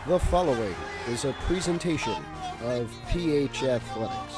The following is a presentation of PH Athletics.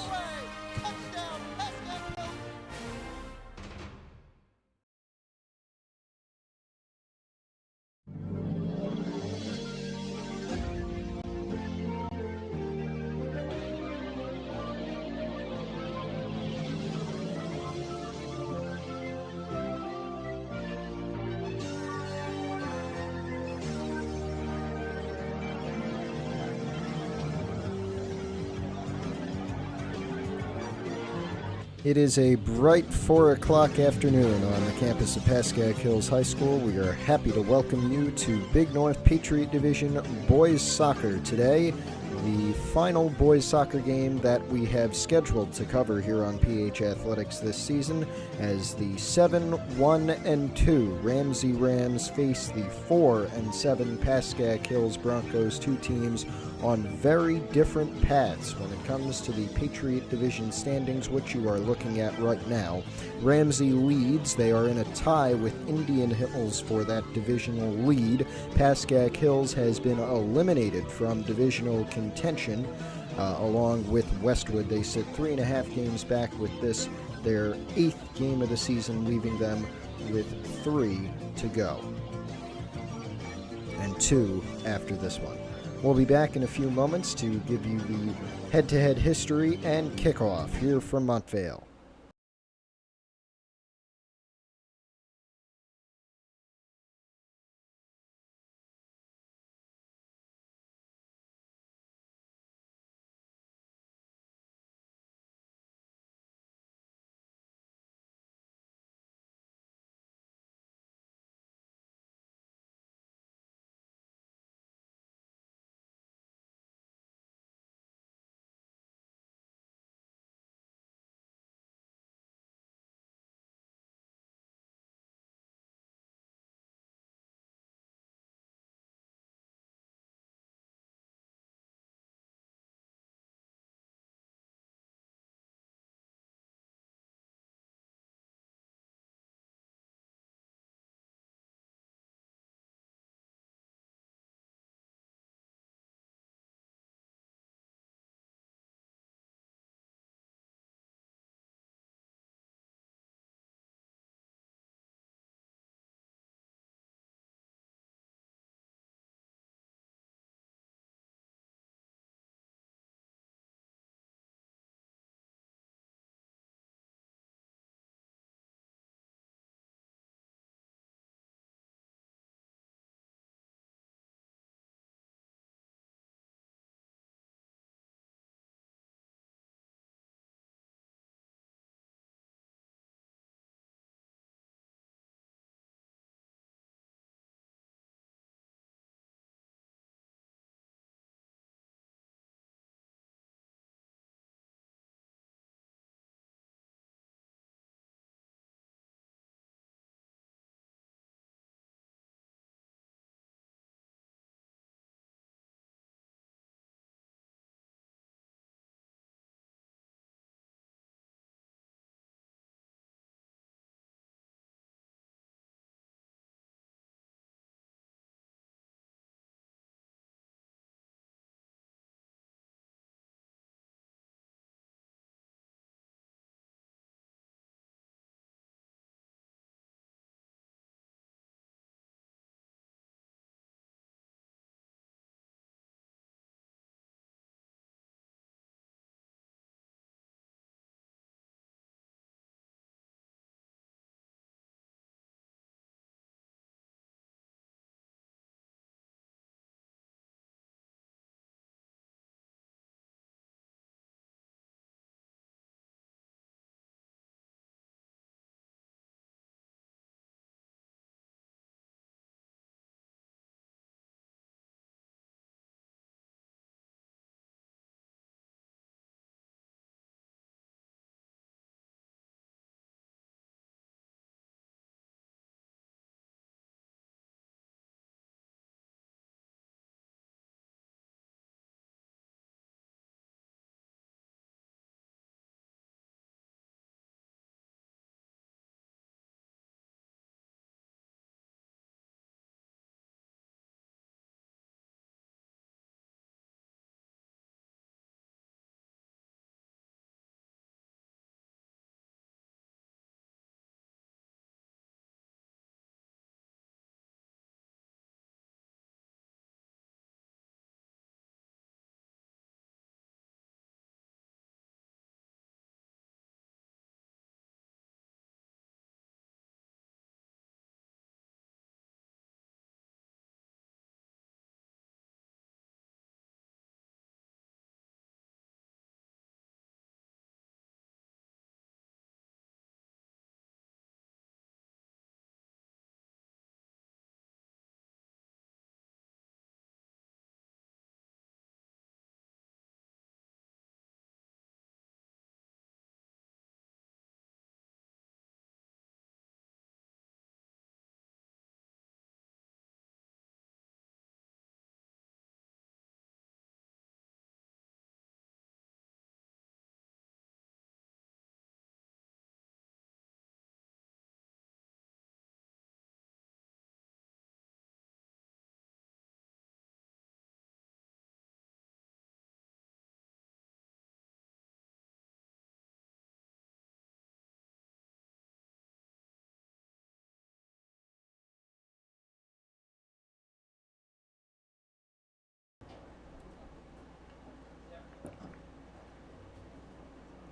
It is a bright 4 o'clock afternoon on the campus of Pascack Hills High School. We are happy to welcome you to Big North Patriot Division Boys Soccer today, the final boys soccer game that we have scheduled to cover here on PH Athletics this season, as the 7-1-2 Ramsey Rams face the 4-7 Pascack Hills Broncos, two teams on very different paths when it comes to the Patriot Division standings, which you are looking at right now. Ramsey leads. They are in a tie with Indian Hills for that divisional lead. Pascack Hills has been eliminated from divisional contention, along with Westwood. They sit 3.5 games back with this, their 8th game of the season, leaving them with 3 to go, and 2 after this one. We'll be back in a few moments to give you the head-to-head history and kickoff here from Montvale.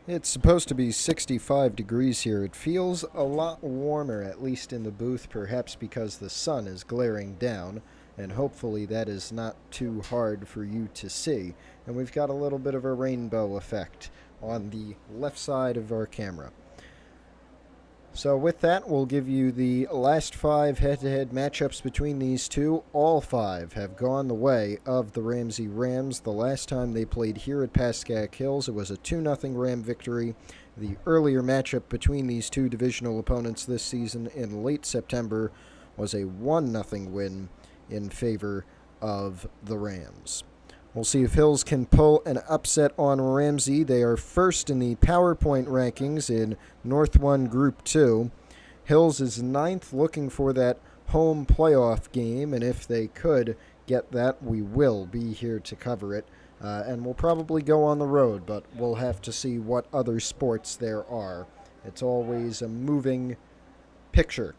It's supposed to be 65 degrees here. It feels a lot warmer, at least in the booth, perhaps because the sun is glaring down, and hopefully that is not too hard for you to see. And we've got a little bit of a rainbow effect on the left side of our camera. So with that, we'll give you the last 5 head-to-head matchups between these two. All 5 have gone the way of the Ramsey Rams. The last time they played here at Pascack Hills, it was a 2-0 Ram victory. The earlier matchup between these two divisional opponents this season in late September was a 1-0 win in favor of the Rams. We'll see if Hills can pull an upset on Ramsey. They are first in the PowerPoint rankings in North 1 Group 2. Hills is 9th, looking for that home playoff game, and if they could get that, we will be here to cover it. And we'll probably go on the road, but we'll have to see what other sports there are. It's always a moving picture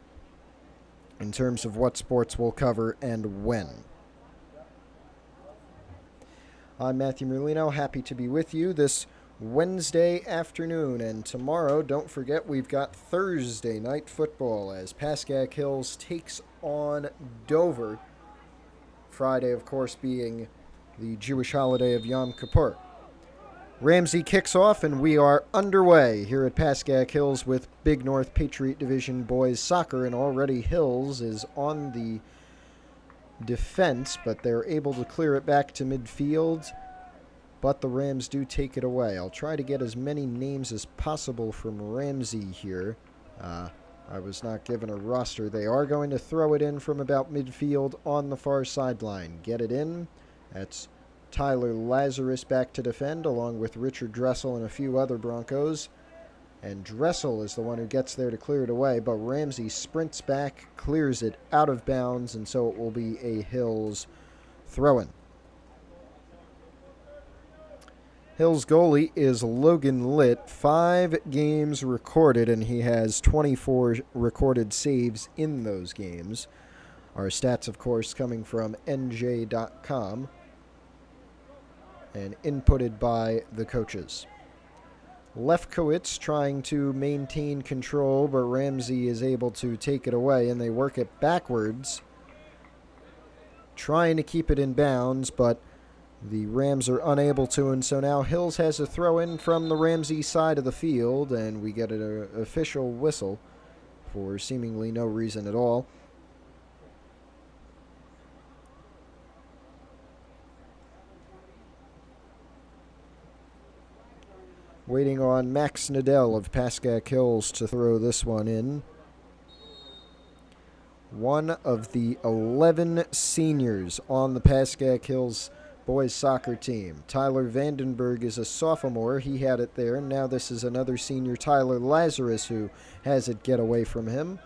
in terms of what sports we'll cover and when. I'm Matthew Merlino, happy to be with you this Wednesday afternoon. And tomorrow, don't forget, we've got Thursday night football as Pascack Hills takes on Dover. Friday, of course, being the Jewish holiday of Yom Kippur. Ramsey kicks off, and we are underway here at Pascack Hills with Big North Patriot Division boys soccer. And already Hills is on the defense, but they're able to clear it back to midfield, but the Rams do take it away. I'll try to get as many names as possible from Ramsey here. I was not given a roster. They are going to throw it in from about midfield on the far sideline. Get it in. That's Tyler Lazarus back to defend, along with Richard Dressel and a few other Broncos. And Dressel is the one who gets there to clear it away, but Ramsey sprints back, clears it out of bounds, and so it will be a Hills throw-in. Hills goalie is Logan Litt, 5 games recorded, and he has 24 recorded saves in those games. Our stats, of course, coming from NJ.com and inputted by the coaches. Lefkowitz trying to maintain control, but Ramsey is able to take it away, and they work it backwards, trying to keep it in bounds, but the Rams are unable to, and so now Hills has a throw-in from the Ramsey side of the field, and we get an official whistle for seemingly no reason at all. Waiting on Max Nadell of Pascack Hills to throw this one in. One of the 11 seniors on the Pascack Hills boys soccer team. Tyler Vandenberg is a sophomore. He had it there. Now this is another senior, Tyler Lazarus, who has it get away from him.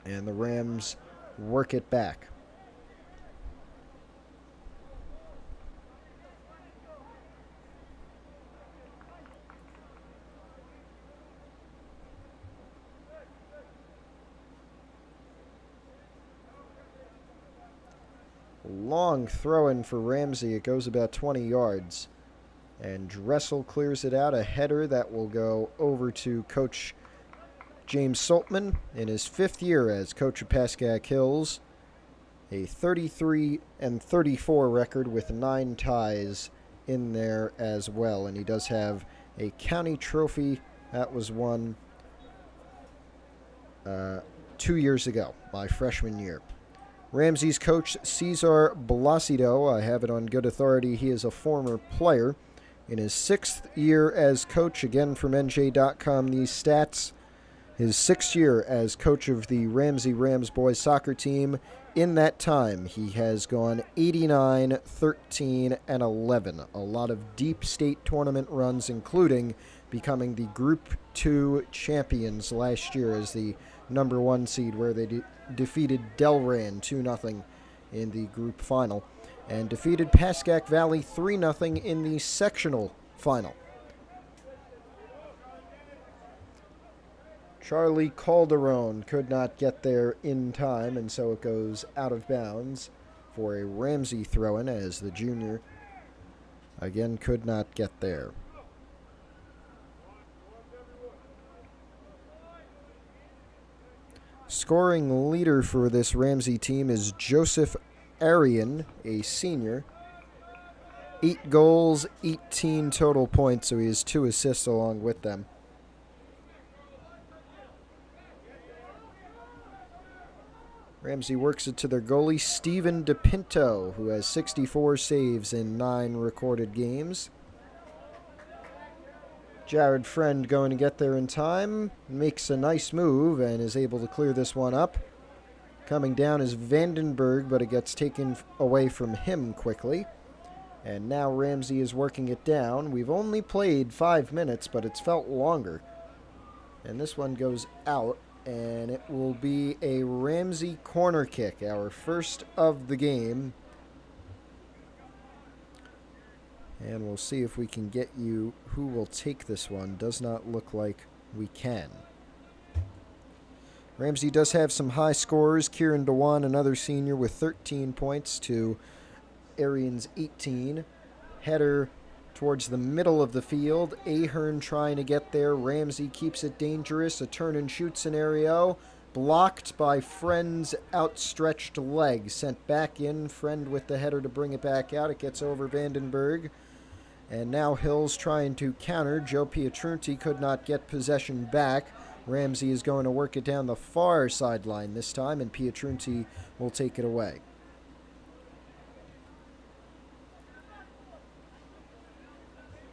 And the Rams work it back. Long throw-in for Ramsey. It goes about 20 yards. And Dressel clears it out. A header that will go over to Coach James Saltman in his 5th year as coach of Pascack Hills. A 33-34 record with 9 ties in there as well. And he does have a county trophy that was won 2 years ago, my freshman year. Ramsey's coach, Cesar Blasido, I have it on good authority, he is a former player. In his 6th year as coach, again from NJ.com, these stats, his 6th year as coach of the Ramsey Rams boys soccer team, in that time he has gone 89, 13, and 11. A lot of deep state tournament runs, including becoming the Group 2 champions last year as the number 1 seed, where they defeated Delran 2-0 in the group final and defeated Pascack Valley 3-0 in the sectional final. Charlie Calderon could not get there in time, and so it goes out of bounds for a Ramsey throw-in, as the junior again could not get there. scoring leader for this Ramsey team is Joseph Arian, a senior. 8 goals, 18 total points, so he has 2 assists along with them. Ramsey works it to their goalie, Steven DePinto, who has 64 saves in 9 recorded games. Jared Friend going to get there in time, makes a nice move and is able to clear this one up. Coming down is Vandenberg, but it gets taken away from him quickly. And now Ramsey is working it down. We've only played 5 minutes, but it's felt longer. And this one goes out, and it will be a Ramsey corner kick, our first of the game. And we'll see if we can get you who will take this one. Does not look like we can. Ramsey does have some high scorers. Kieran Dewan, another senior, with 13 points to Arian's 18. Header towards the middle of the field. Ahern trying to get there. Ramsey keeps it dangerous. A turn and shoot scenario. Blocked by Friend's outstretched leg. Sent back in. Friend with the header to bring it back out. It gets over Vandenberg. And now Hills trying to counter. Joe Pietrunti could not get possession back. Ramsey is going to work it down the far sideline this time, and Pietrunti will take it away.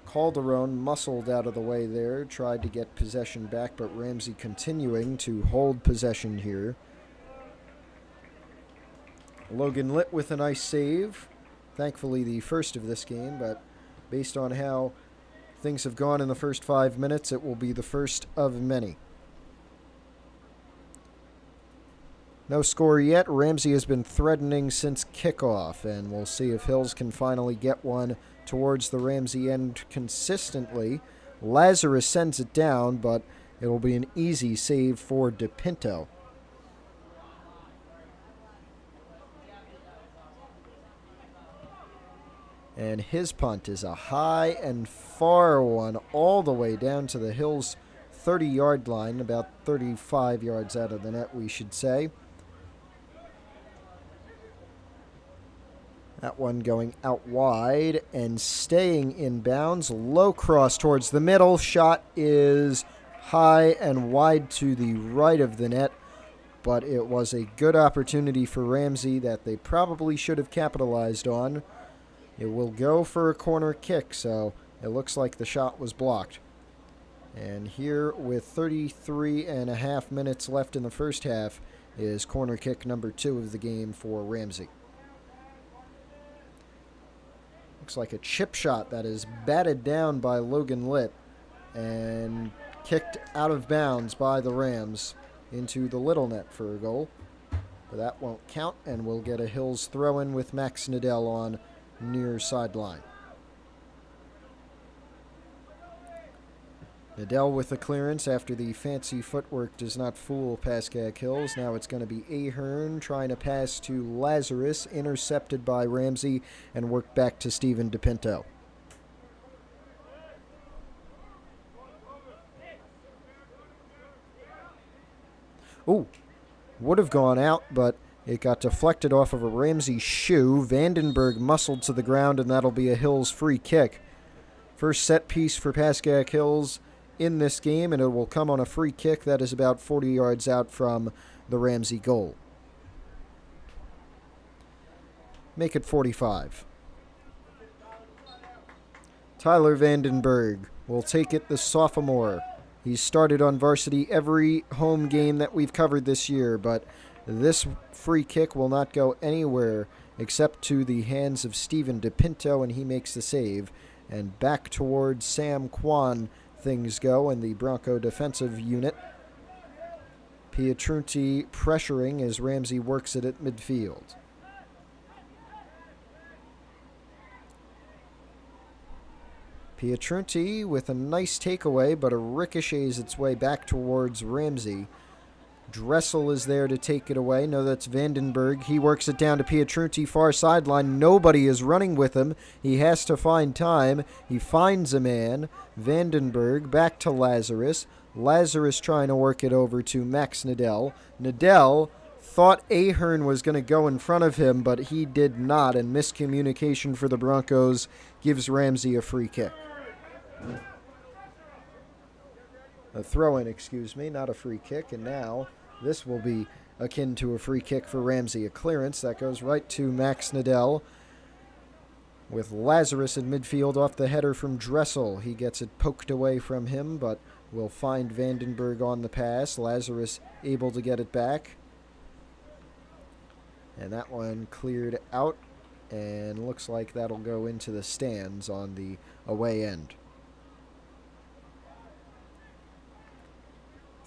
Calderon muscled out of the way there, tried to get possession back, but Ramsey continuing to hold possession here. Logan Litt with a nice save. Thankfully the first of this game, but based on how things have gone in the first 5 minutes, it will be the first of many. No score yet. Ramsey has been threatening since kickoff, and we'll see if Hills can finally get one towards the Ramsey end consistently. Lazarus sends it down, but it will be an easy save for DePinto. And his punt is a high and far one all the way down to the Hills 30-yard line, about 35 yards out of the net, we should say. That one going out wide and staying in bounds. Low cross towards the middle. Shot is high and wide to the right of the net, but it was a good opportunity for Ramsey that they probably should have capitalized on. It will go for a corner kick, so it looks like the shot was blocked. And here, with 33 and a half minutes left in the first half, is corner kick number 2 of the game for Ramsey. Looks like a chip shot that is batted down by Logan Litt and kicked out of bounds by the Rams into the little net for a goal. But that won't count, and we'll get a Hills throw-in with Max Nadell on near sideline. Nadell with the clearance after the fancy footwork does not fool Pascack Hills. Now it's going to be Ahern trying to pass to Lazarus, intercepted by Ramsey, and worked back to Steven DePinto. Ooh, would have gone out, but it got deflected off of a Ramsey shoe. Vandenberg muscled to the ground, and that'll be a Hills free kick. First set piece for Pascack Hills in this game, and it will come on a free kick that is about 40 yards out from the Ramsey goal. Make it 45. Tyler Vandenberg will take it, the sophomore. He's started on varsity every home game that we've covered this year, but this free kick will not go anywhere except to the hands of Steven DePinto, and he makes the save. And back towards Sam Kwan things go in the Bronco defensive unit. Pietrunti pressuring as Ramsey works it at midfield. Pietrunti with a nice takeaway, but it ricochets its way back towards Ramsey. Dressel is there to take it away. No, that's Vandenberg. He works it down to Pietrunti, far sideline. Nobody is running with him. He has to find time. He finds a man. Vandenberg back to Lazarus. Lazarus trying to work it over to Max Nadell. Nadell thought Ahern was going to go in front of him, but he did not, and miscommunication for the Broncos gives Ramsey a free kick. A throw-in, excuse me, not a free kick, and now this will be akin to a free kick for Ramsey. A clearance that goes right to Max Nadell with Lazarus in midfield off the header from Dressel. He gets it poked away from him, but will find Vandenberg on the pass. Lazarus able to get it back. And that one cleared out, and looks like that'll go into the stands on the away end.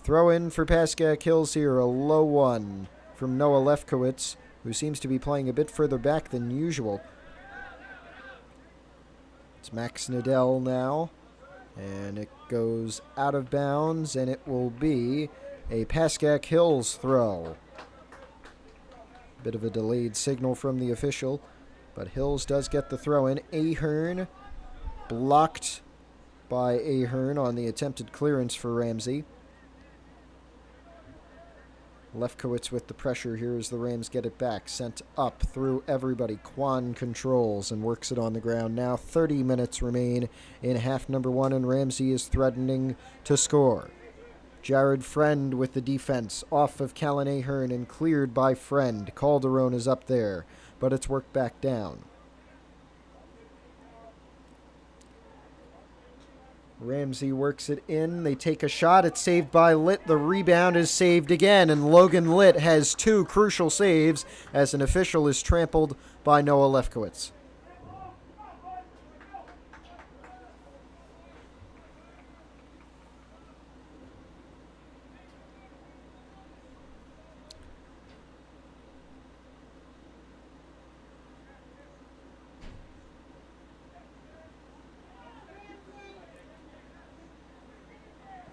Throw in for Pascack Hills here, a low one from Noah Lefkowitz, who seems to be playing a bit further back than usual. It's Max Nadell now, and it goes out of bounds, and it will be a Pascack Hills throw. Bit of a delayed signal from the official, but Hills does get the throw in. Ahern blocked by Ahern on the attempted clearance for Ramsey. Lefkowitz with the pressure here as the Rams get it back. Sent up through everybody. Quan controls and works it on the ground. Now 30 minutes remain in half number one, and Ramsey is threatening to score. Jared Friend with the defense off of Callan Ahern and cleared by Friend. Calderon is up there, but it's worked back down. Ramsey works it in. They take a shot. It's saved by Litt. The rebound is saved again, and Logan Litt has two crucial saves as an official is trampled by Noah Lefkowitz.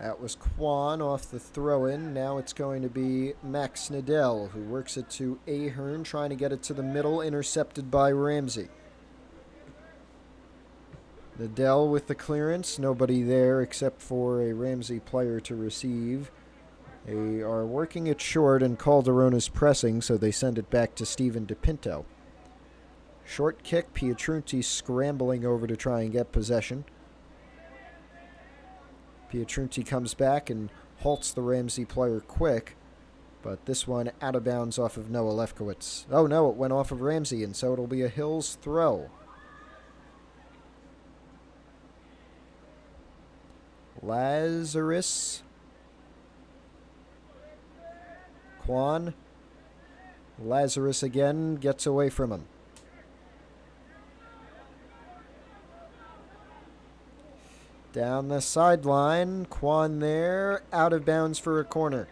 That was Quan off the throw-in. Now it's going to be Max Nadell, who works it to Ahern, trying to get it to the middle, intercepted by Ramsey. Nadell with the clearance. Nobody there except for a Ramsey player to receive. They are working it short, and Calderon is pressing, so they send it back to Steven DePinto. Short kick, Pietrunti scrambling over to try and get possession. Pietrunti comes back and halts the Ramsey player quick, but this one out of bounds off of Noah Lefkowitz. Oh no, it went off of Ramsey, and so it'll be a Hills throw. Lazarus. Quan. Lazarus again gets away from him. Down the sideline, Quan there, out of bounds for a corner.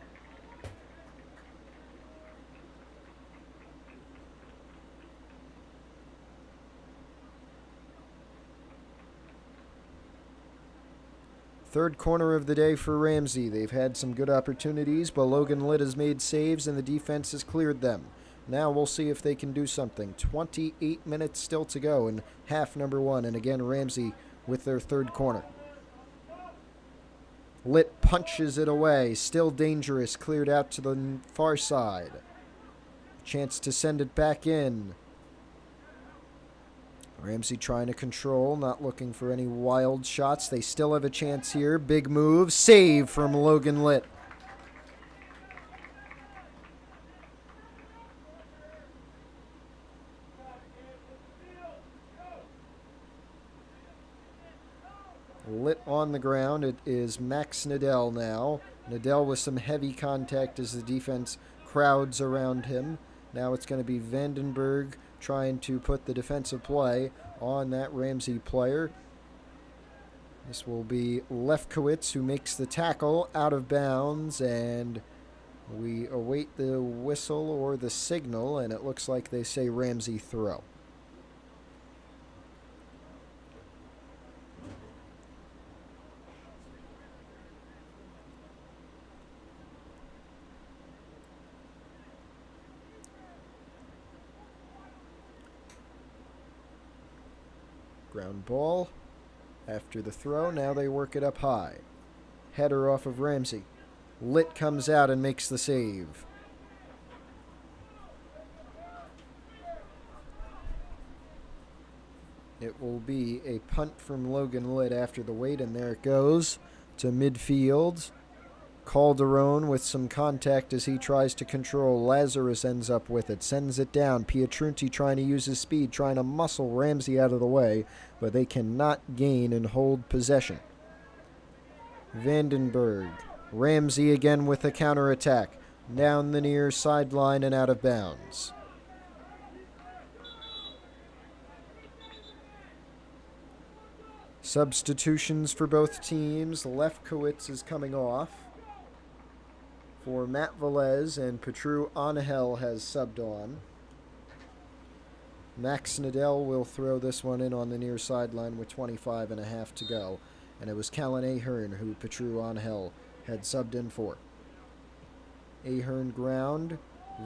Third corner of the day for Ramsey. They've had some good opportunities, but Logan Litt has made saves and the defense has cleared them. Now we'll see if they can do something. 28 minutes still to go in half number one, and again Ramsey with their third corner. Litt punches it away. Still dangerous. Cleared out to the far side. Chance to send it back in. Ramsey trying to control. Not looking for any wild shots. They still have a chance here. Big move. Save from Logan Litt. Litt on the ground. It is Max Nadell now. Nadell with some heavy contact as the defense crowds around him. Now it's going to be Vandenberg trying to put the defensive play on that Ramsey player. This will be Lefkowitz who makes the tackle out of bounds, and we await the whistle or the signal, and it looks like they say Ramsey throw. Ground ball after the throw. Now they work it up high. header off of Ramsey. Litt comes out and makes the save. It will be a punt from Logan Litt after the wait, and there it goes to midfield. Calderon with some contact as he tries to control. Lazarus ends up with it, sends it down. Pietrunti trying to use his speed, trying to muscle Ramsey out of the way, but they cannot gain and hold possession. Vandenberg. Ramsey again with a counterattack. Down the near sideline and out of bounds. Substitutions for both teams. Lefkowitz is coming off for Matt Velez, and Patriot Angel has subbed on. Max Nadell will throw this one in on the near sideline with 25.5 to go. And it was Callan Ahern who Patriot Angel had subbed in for. Ahern ground.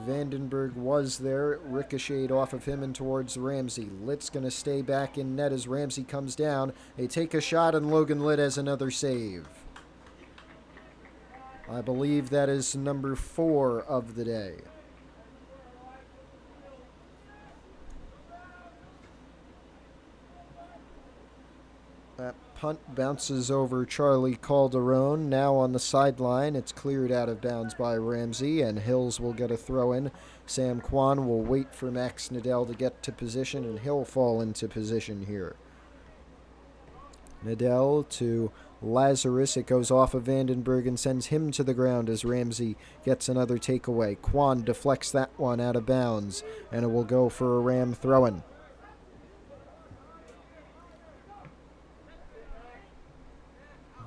Vandenberg was there. Ricocheted off of him and towards Ramsey. Litt's going to stay back in net as Ramsey comes down. They take a shot, and Logan Litt has another save. I believe that is number 4 of the day. That punt bounces over Charlie Calderon. Now on the sideline, it's cleared out of bounds by Ramsey, and Hills will get a throw in. Sam Kwan will wait for Max Nadell to get to position, and he'll fall into position here. Nadell to Lazarus. It goes off of Vandenberg and sends him to the ground as Ramsey gets another takeaway. Kwan deflects that one out of bounds, and it will go for a Ram throw-in.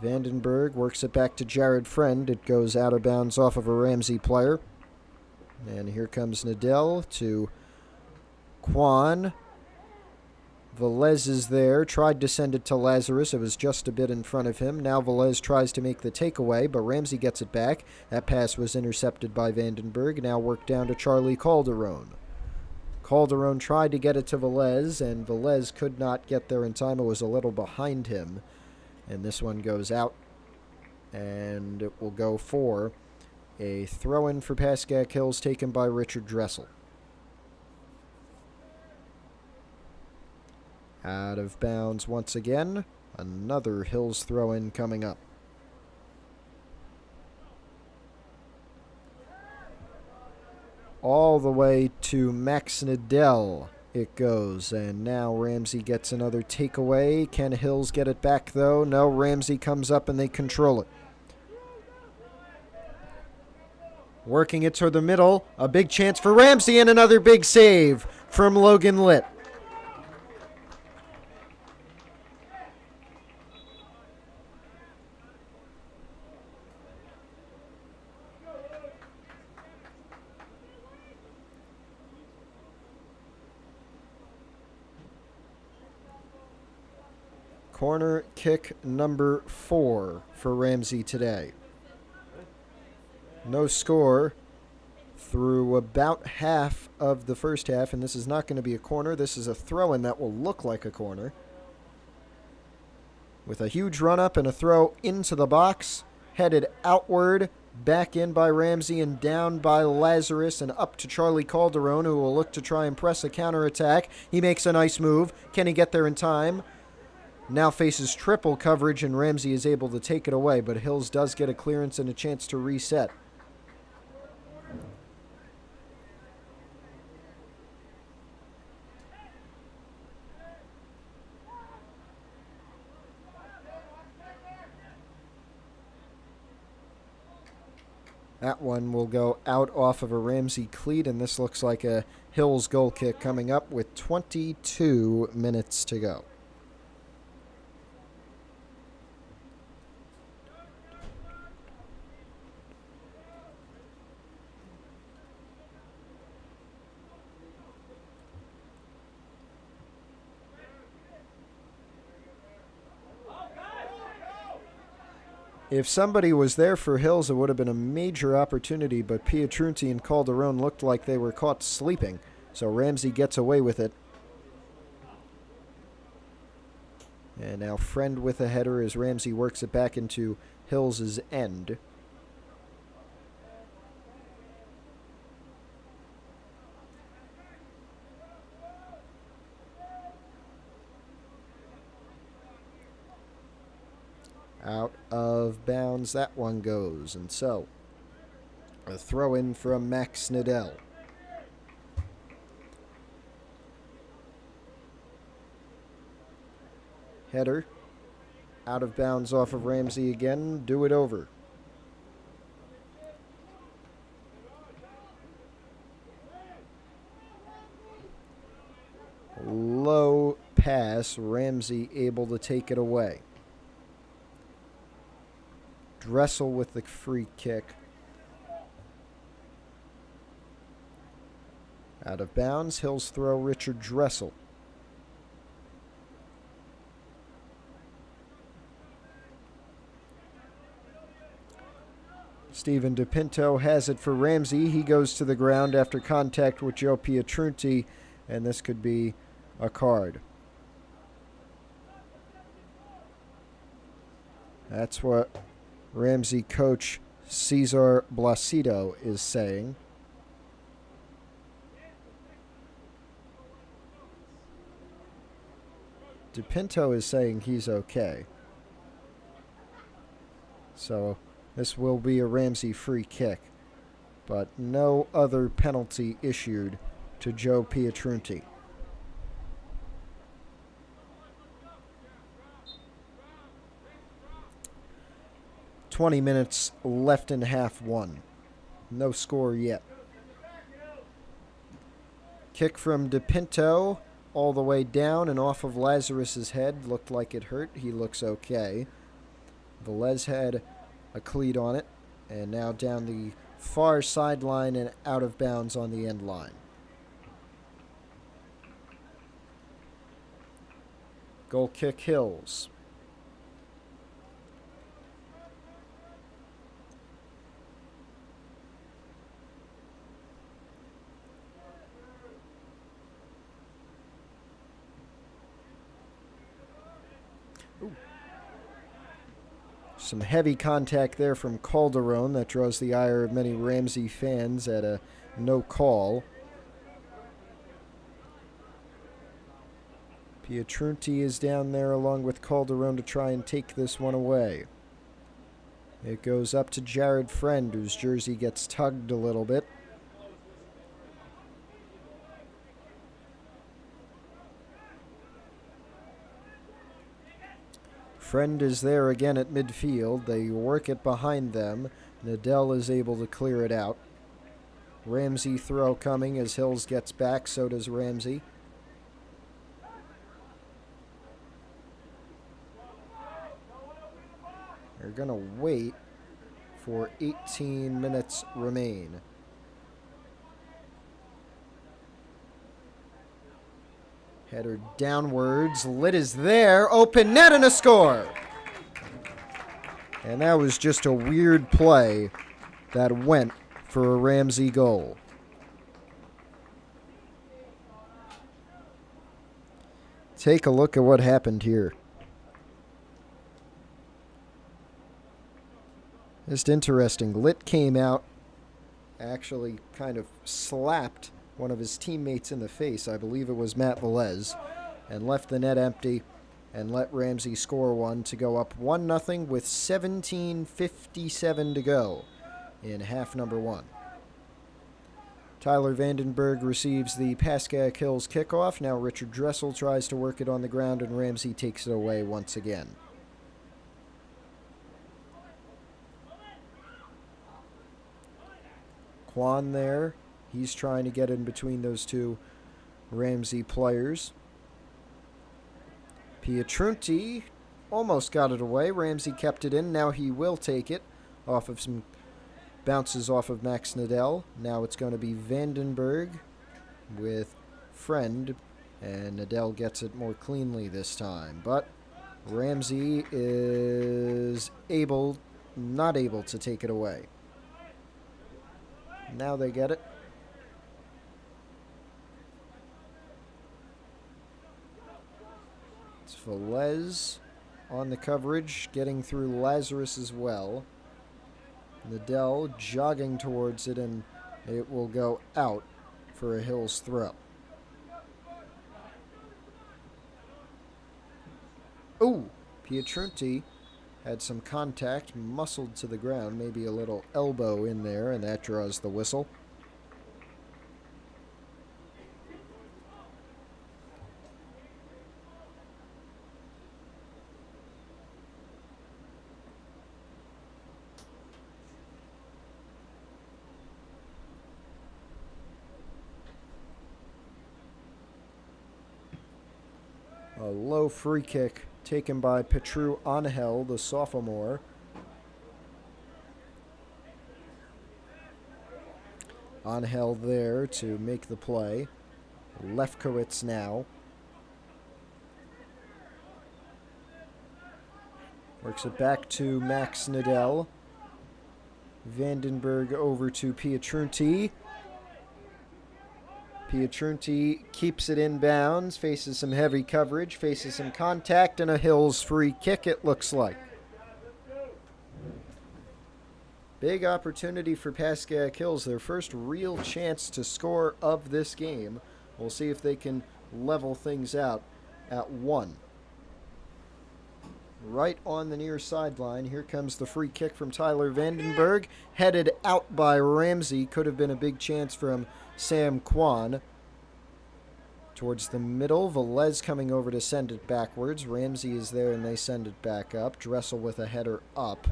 Vandenberg works it back to Jared Friend. It goes out of bounds off of a Ramsey player. And here comes Nadell to Kwan. Velez is there. Tried to send it to Lazarus. It was just a bit in front of him. Now Velez tries to make the takeaway, but Ramsey gets it back. That pass was intercepted by Vandenberg. Now worked down to Charlie Calderon. Calderon tried to get it to Velez, and Velez could not get there in time. It was a little behind him. And this one goes out, and it will go for a throw-in for Pascack Hills taken by Richard Dressel. Out of bounds once again. Another Hills throw-in coming up. All the way to Max Nadell. It goes, and now Ramsey gets another takeaway. Can Hills get it back, though? No, Ramsey comes up and they control it. Working it toward the middle. A big chance for Ramsey, and another big save from Logan Litt. Corner kick number 4 for Ramsey today. No score through about half of the first half, and this is not going to be a corner. This is a throw-in that will look like a corner. With a huge run-up and a throw into the box, headed outward, back in by Ramsey and down by Lazarus and up to Charlie Calderon, who will look to try and press a counterattack. He makes a nice move. Can he get there in time? Now faces triple coverage, and Ramsey is able to take it away, but Hills does get a clearance and a chance to reset. That one will go out off of a Ramsey cleat, and this looks like a Hills goal kick coming up with 22 minutes to go. If somebody was there for Hills, it would have been a major opportunity, but Pietrunti and Calderon looked like they were caught sleeping, so Ramsey gets away with it. And now Friend with a header as Ramsey works it back into Hills' end. Out of bounds, that one goes. And so, a throw in from Max Nadell. Header. Out of bounds off of Ramsey again. Do it over. Low pass. Ramsey able to take it away. Dressel with the free kick. Out of bounds. Hills throw Richard Dressel. Steven DePinto has it for Ramsey. He goes to the ground after contact with Joe Pietrunti, and this could be a card. That's what Ramsey coach Cesar Blasido is saying. DePinto is saying he's okay. So this will be a Ramsey free kick, but no other penalty issued to Joe Pietrunti. "20 minutes left in half one. No score yet. Kick from DePinto all the way down and off of Lazarus's head. Looked like it hurt. He looks okay. Velez had a cleat on it, and now down the far sideline and out of bounds on the end line. Goal kick Hills. Some heavy contact there from Calderon that draws the ire of many Ramsey fans at a no call. Pietrunti is down there along with Calderon to try and take this one away. It goes up to Jared Friend, whose jersey gets tugged a little bit. Friend is there again at midfield. They work it behind them. Nadell is able to clear it out. Ramsey throw coming as Hills gets back. So does Ramsey. They're going to wait for 18 minutes remain. Header downwards. Lit is there. Open net and a score. And that was just a weird play that went for a Ramsey goal. Take a look at what happened here. Just interesting. Lit came out, actually kind of slapped one of his teammates in the face, I believe it was Matt Velez, and left the net empty and let Ramsey score one to go up 1-0 with 17:57 to go in half number one. Tyler Vandenberg receives the Pascack Hills kickoff. Now Richard Dressel tries to work it on the ground, and Ramsey takes it away once again. Quan there. He's trying to get in between those two Ramsey players. Pietrunti almost got it away. Ramsey kept it in. Now he will take it off of some bounces off of Max Nadell. Now it's going to be Vandenberg with Friend, and Nadell gets it more cleanly this time. But Ramsey is not able to take it away. Now they get it. It's Velez on the coverage, getting through Lazarus as well. Nadell jogging towards it, and it will go out for a Hills throw. Ooh, Pietrunti had some contact, muscled to the ground, maybe a little elbow in there, and that draws the whistle. A low free kick taken by Patriot Angel, the sophomore. Angel there to make the play. Lefkowitz now. Works it back to Max Nadell. Vandenberg over to Pietrunti. Pietrunti keeps it in bounds, faces some heavy coverage, faces some contact, and a Hills free kick, it looks like. Big opportunity for Pascack Hills, their first real chance to score of this game. We'll see if they can level things out at 1. Right on the near sideline, here comes the free kick from Tyler Vandenberg, headed out by Ramsey. Could have been a big chance from Sam Kwan. Towards the middle, Velez coming over to send it backwards. Ramsey is there and they send it back up. Dressel with a header up.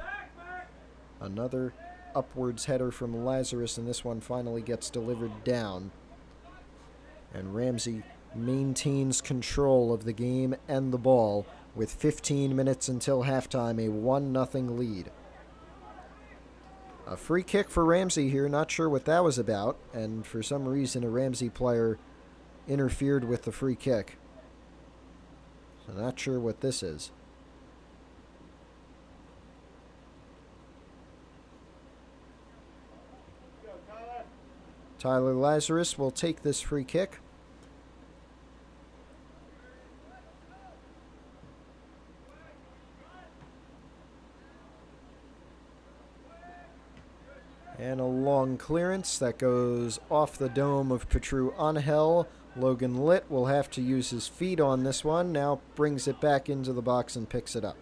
Another upwards header from Lazarus, and this one finally gets delivered down. And Ramsey maintains control of the game and the ball with 15 minutes until halftime, a 1-0 lead. A free kick for Ramsey here, not sure what that was about, and for some reason a Ramsey player interfered with the free kick. So not sure what this is. Tyler Lazarus will take this free kick. And a long clearance that goes off the dome of Patriot Angel. Logan Litt will have to use his feet on this one. Now brings it back into the box and picks it up.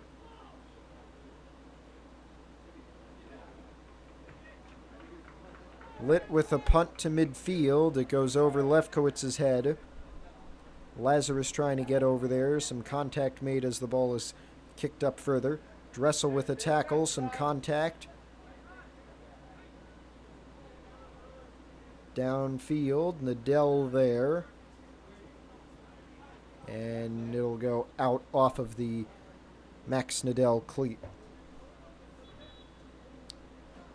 Litt with a punt to midfield. It goes over Lefkowitz's head. Lazarus trying to get over there. Some contact made as the ball is kicked up further. Dressel with a tackle. Some contact. Downfield. Nadell there. And it'll go out off of the Max Nadell cleat.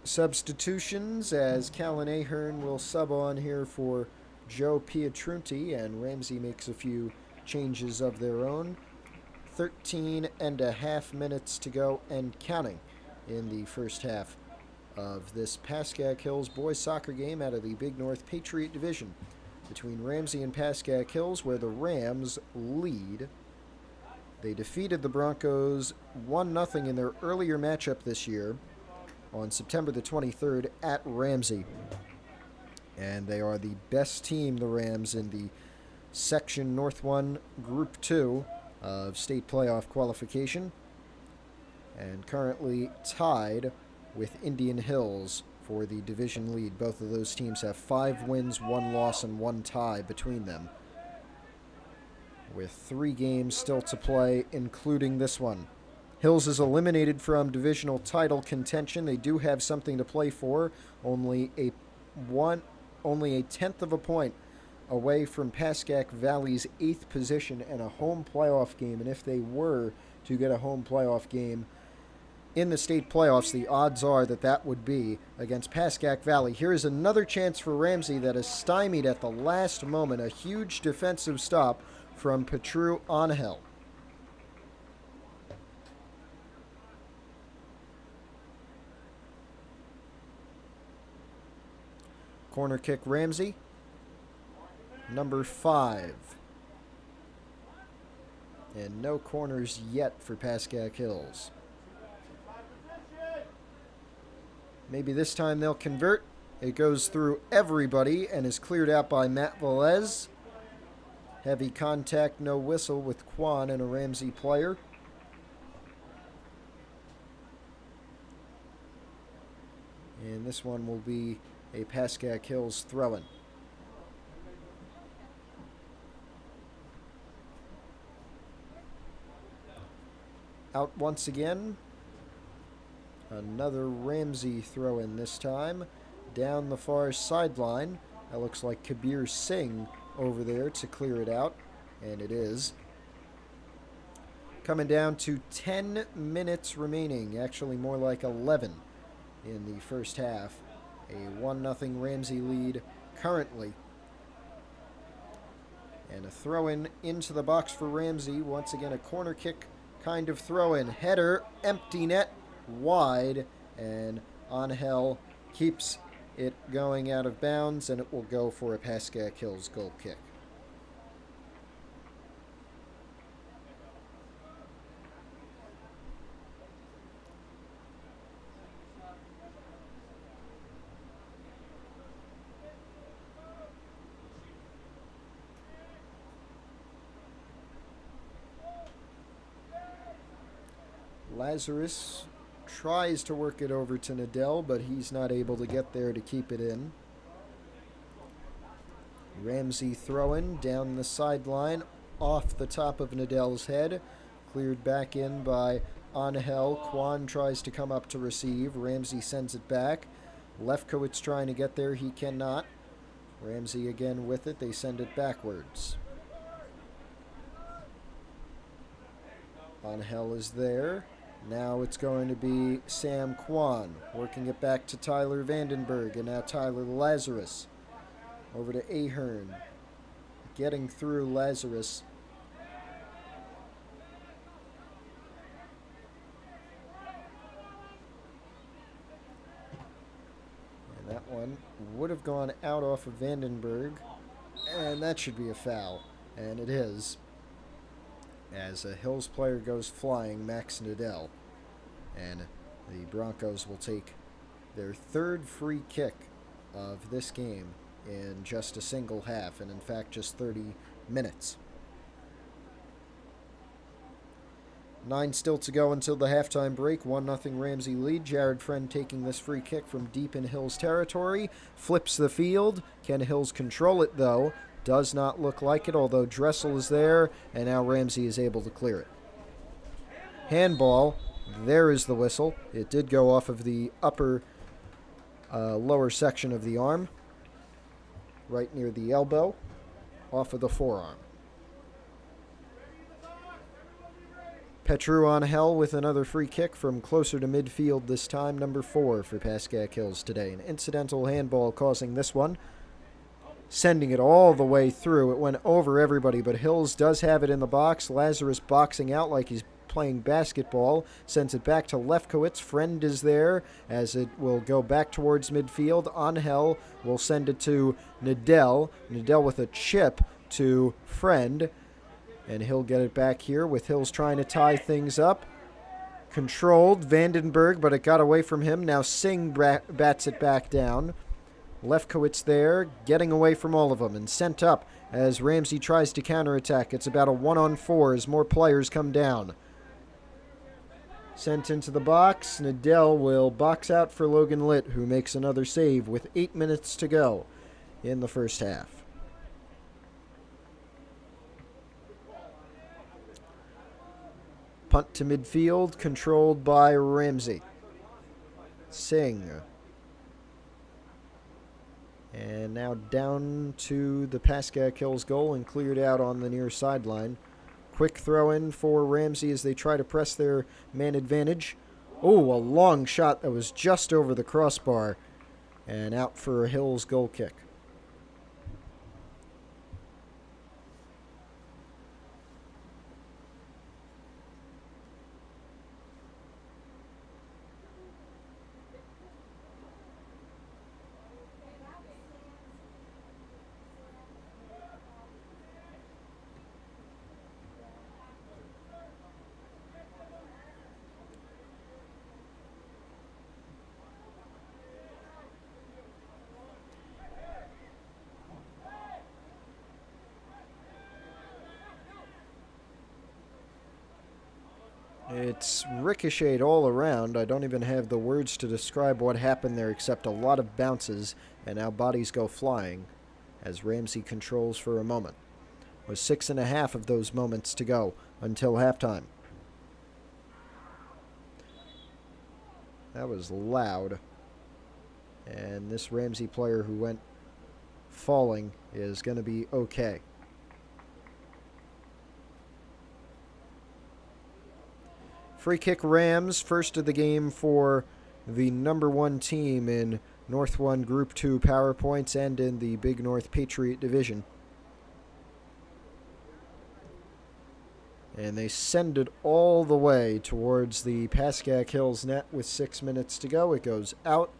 Substitutions as Callan Ahern will sub on here for Joe Pietrunti, and Ramsey makes a few changes of their own. 13.5 minutes to go and counting in the first half of this Pascack Hills boys soccer game out of the Big North Patriot Division between Ramsey and Pascack Hills, where the Rams lead. They defeated the Broncos 1-0 in their earlier matchup this year on September the 23rd at Ramsey. And they are the best team, the Rams, in the Section North 1 Group 2 of state playoff qualification, and currently tied with Indian Hills for the division lead. Both of those teams have 5 wins, 1 loss, and 1 tie between them, with 3 games still to play, including this one. Hills is eliminated from divisional title contention. They do have something to play for, only a tenth of a point away from Pascack Valley's 8th position and a home playoff game. And if they were to get a home playoff game in the state playoffs, the odds are that that would be against Pascack Valley. Here is another chance for Ramsey that is stymied at the last moment. A huge defensive stop from Patriot Angel. Corner kick, Ramsey. Number 5. And no corners yet for Pascack Hills. Maybe this time they'll convert. It goes through everybody and is cleared out by Matt Velez. Heavy contact, no whistle with Quan and a Ramsey player. And this one will be a Pascack Hills throw-in. Out once again. Another Ramsey throw-in this time. Down the far sideline. That looks like Kabir Singh over there to clear it out. And it is. Coming down to 10 minutes remaining. Actually more like 11 in the first half. A 1-0 Ramsey lead currently. And a throw-in into the box for Ramsey. Once again a corner kick kind of throw-in. Header, empty net, wide. And Angel keeps it going out of bounds, and it will go for a Pascack Hills goal kick. Lazarus tries to work it over to Nadell, but he's not able to get there to keep it in. Ramsey throwing down the sideline off the top of Nadell's head. Cleared back in by Angel. Quan tries to come up to receive. Ramsey sends it back. Lefkowitz trying to get there. He cannot. Ramsey again with it. They send it backwards. Angel is there. Now it's going to be Sam Quan working it back to Tyler Vandenberg, and now Tyler Lazarus over to Ahern, getting through Lazarus. And that one would have gone out off of Vandenberg, and that should be a foul, and it is. As a Hills player goes flying, Max Nadell. And the Broncos will take their third free kick of this game in just a single half, and in fact just 30 minutes. 9 still to go until the halftime break. 1-0 Ramsey lead. Jared Friend taking this free kick from deep in Hills territory. Flips the field. Can Hills control it though? Does not look like it, although Dressel is there, and now Ramsey is able to clear it. Handball. There is the whistle. It did go off of the upper lower section of the arm, right near the elbow, off of the forearm. Patriot Angel with another free kick from closer to midfield this time, number 4 for Pascack Hills today. An incidental handball causing this one. Sending it all the way through. It went over everybody, but Hills does have it in the box. Lazarus boxing out like he's playing basketball. Sends it back to Lefkowitz. Friend is there as it will go back towards midfield. Angel will send it to Nadell. Nadell with a chip to Friend. And he'll get it back here with Hills trying to tie things up. Controlled. Vandenberg, but it got away from him. Now Singh bats it back down. Lefkowitz there, getting away from all of them, and sent up as Ramsey tries to counterattack. It's about a 1-on-4 as more players come down. Sent into the box. Nadell will box out for Logan Litt, who makes another save with 8 minutes to go in the first half. Punt to midfield, controlled by Ramsey. Singh. And now down to the Pascack Hills goal and cleared out on the near sideline. Quick throw in for Ramsey as they try to press their man advantage. Oh, a long shot that was just over the crossbar and out for a Hills goal kick. It's ricocheted all around. I don't even have the words to describe what happened there except a lot of bounces, and now bodies go flying as Ramsey controls for a moment. With 6.5 of those moments to go until halftime. That was loud. And this Ramsey player who went falling is going to be okay. Free kick Rams, first of the game for the #1 team in North 1 Group 2 Power Points and in the Big North Patriot Division. And they send it all the way towards the Pascack Hills net with 6 minutes to go. It goes out,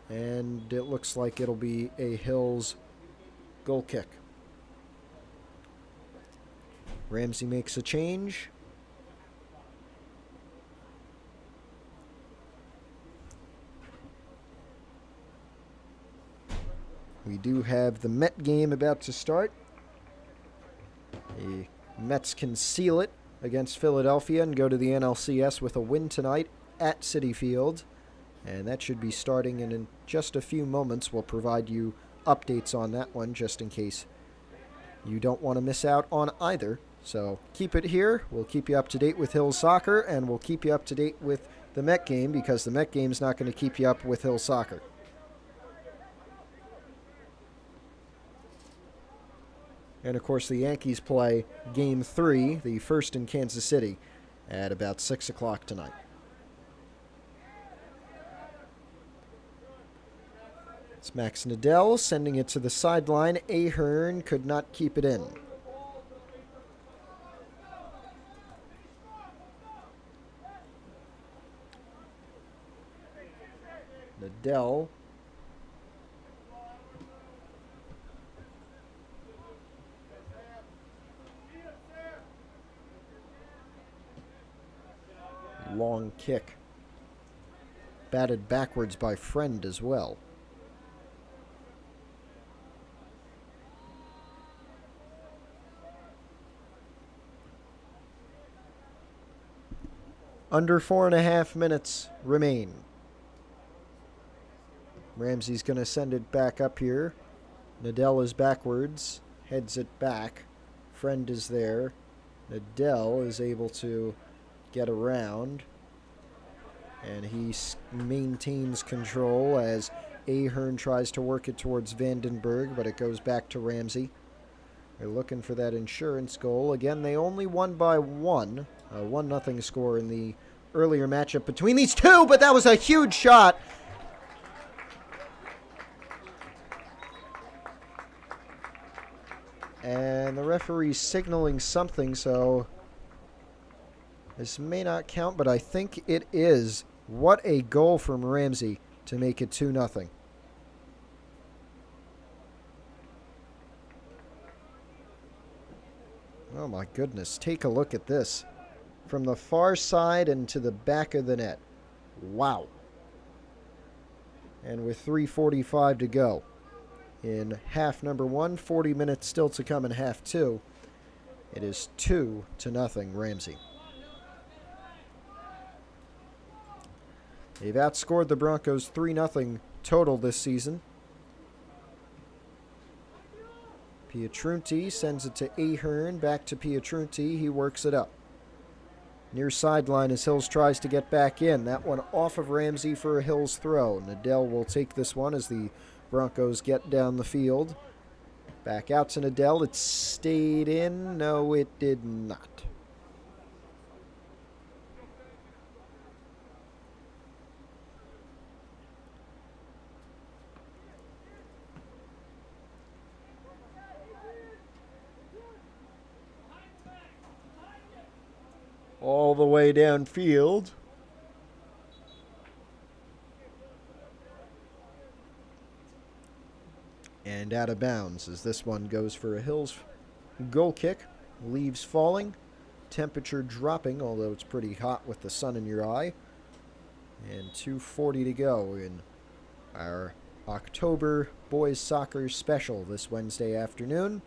and it looks like it'll be a Hills goal kick. Ramsey makes a change. We do have the Met game about to start. The Mets can seal it against Philadelphia and go to the NLCS with a win tonight at Citi Field. And that should be starting in just a few moments. We'll provide you updates on that one just in case you don't want to miss out on either. So keep it here. We'll keep you up to date with Hills Soccer, and we'll keep you up to date with the Met game because the Met game's not going to keep you up with Hills Soccer. And, of course, the Yankees play Game 3, the first in Kansas City, at about 6 o'clock tonight. It's Max Nadell sending it to the sideline. Ahern could not keep it in. Nadell. Long kick. Batted backwards by Friend as well. Under 4.5 minutes remain. Ramsey's going to send it back up here. Nadell is backwards, heads it back. Friend is there. Nadell is able to get around, and he maintains control as Ahern tries to work it towards Vandenberg, but it goes back to Ramsey. They're looking for that insurance goal. Again, they only won by 1. A 1-0 score in the earlier matchup between these two, but that was a huge shot. And the referee's signaling something, so this may not count, but I think it is. What a goal from Ramsey to make it 2-0. Oh my goodness, take a look at this. From the far side and to the back of the net. Wow. And with 3:45 to go in half #1, 40 minutes still to come in half 2. It is 2-0 Ramsey. They've outscored the Broncos 3-0 total this season. Pietrunti sends it to Ahern, back to Pietrunti. He works it up. Near sideline as Hills tries to get back in. That one off of Ramsey for a Hills throw. Nadell will take this one as the Broncos get down the field. Back out to Nadell. It stayed in. No, it did not. All the way downfield. And out of bounds as this one goes for a Hills goal kick. Leaves falling. Temperature dropping, although it's pretty hot with the sun in your eye. And 2:40 to go in our October boys soccer special this Wednesday afternoon.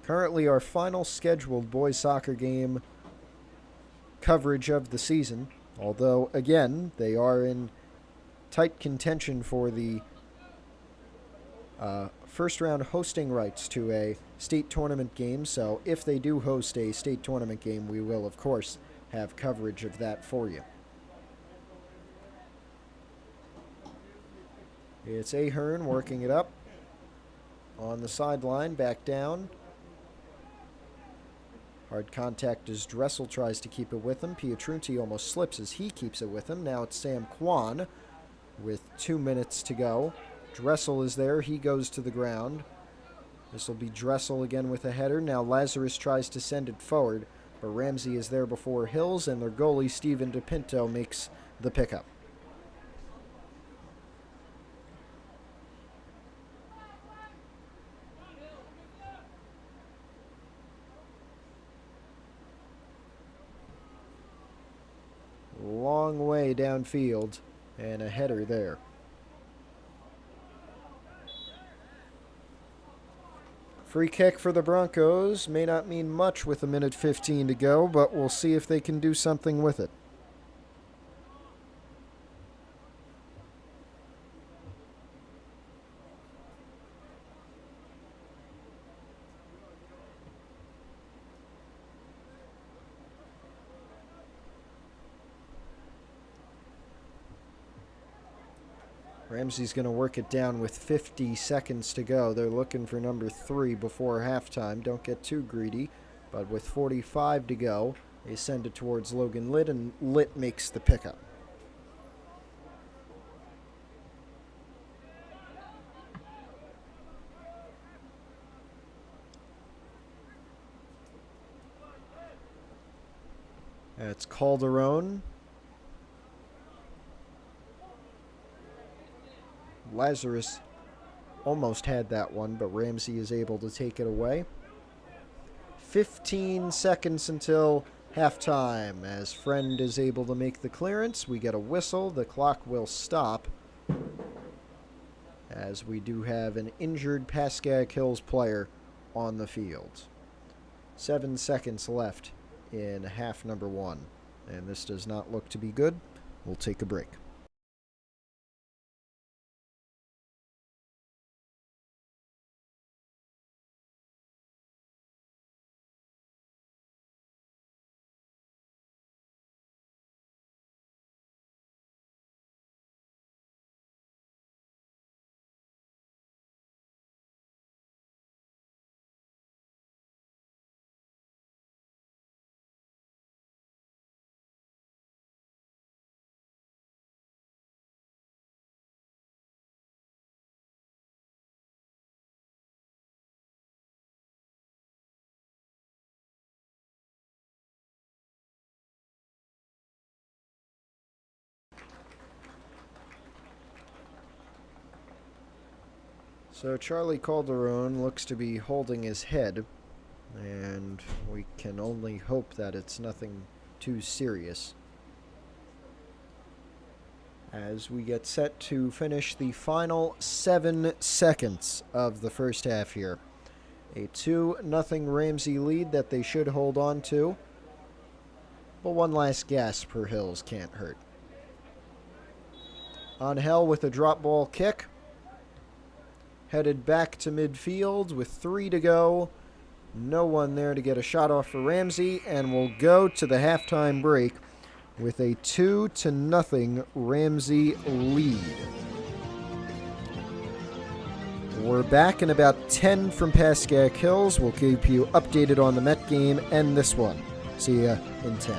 Currently our final scheduled boys soccer game coverage of the season, although, again, they are in tight contention for the first round hosting rights to a state tournament game. So if they do host a state tournament game, we will, of course, have coverage of that for you. It's Ahern working it up on the sideline, back down. Hard contact as Dressel tries to keep it with him. Pietrunti almost slips as he keeps it with him. Now it's Sam Kwan with 2 minutes to go. Dressel is there. He goes to the ground. This will be Dressel again with a header. Now Lazarus tries to send it forward, but Ramsey is there before Hills, and their goalie, Steven DePinto, makes the pickup. Long way downfield, and a header there. Free kick for the Broncos. May not mean much with 1:15 to go, but we'll see if they can do something with it. Ramsey's going to work it down with 50 seconds to go. They're looking for number 3 before halftime. Don't get too greedy. But with 45 to go, they send it towards Logan Litt, and Litt makes the pickup. That's Calderon. Lazarus almost had that one, but Ramsey is able to take it away. 15 seconds until halftime. As Friend is able to make the clearance, we get a whistle. The clock will stop, as we do have an injured Pascack Hills player on the field. 7 seconds left in half number 1, and this does not look to be good. We'll take a break. So Charlie Calderon looks to be holding his head, and we can only hope that it's nothing too serious, as we get set to finish the final 7 seconds of the first half here. A 2-0 Ramsey lead that they should hold on to, but one last gasp for Hills can't hurt. Angel with a drop ball kick. Headed back to midfield with 3 to go. No one there to get a shot off for Ramsey, and we'll go to the halftime break with a 2-0 Ramsey lead. We're back in about 10 from Pascack Hills. We'll keep you updated on the Met game and this one. See ya in 10.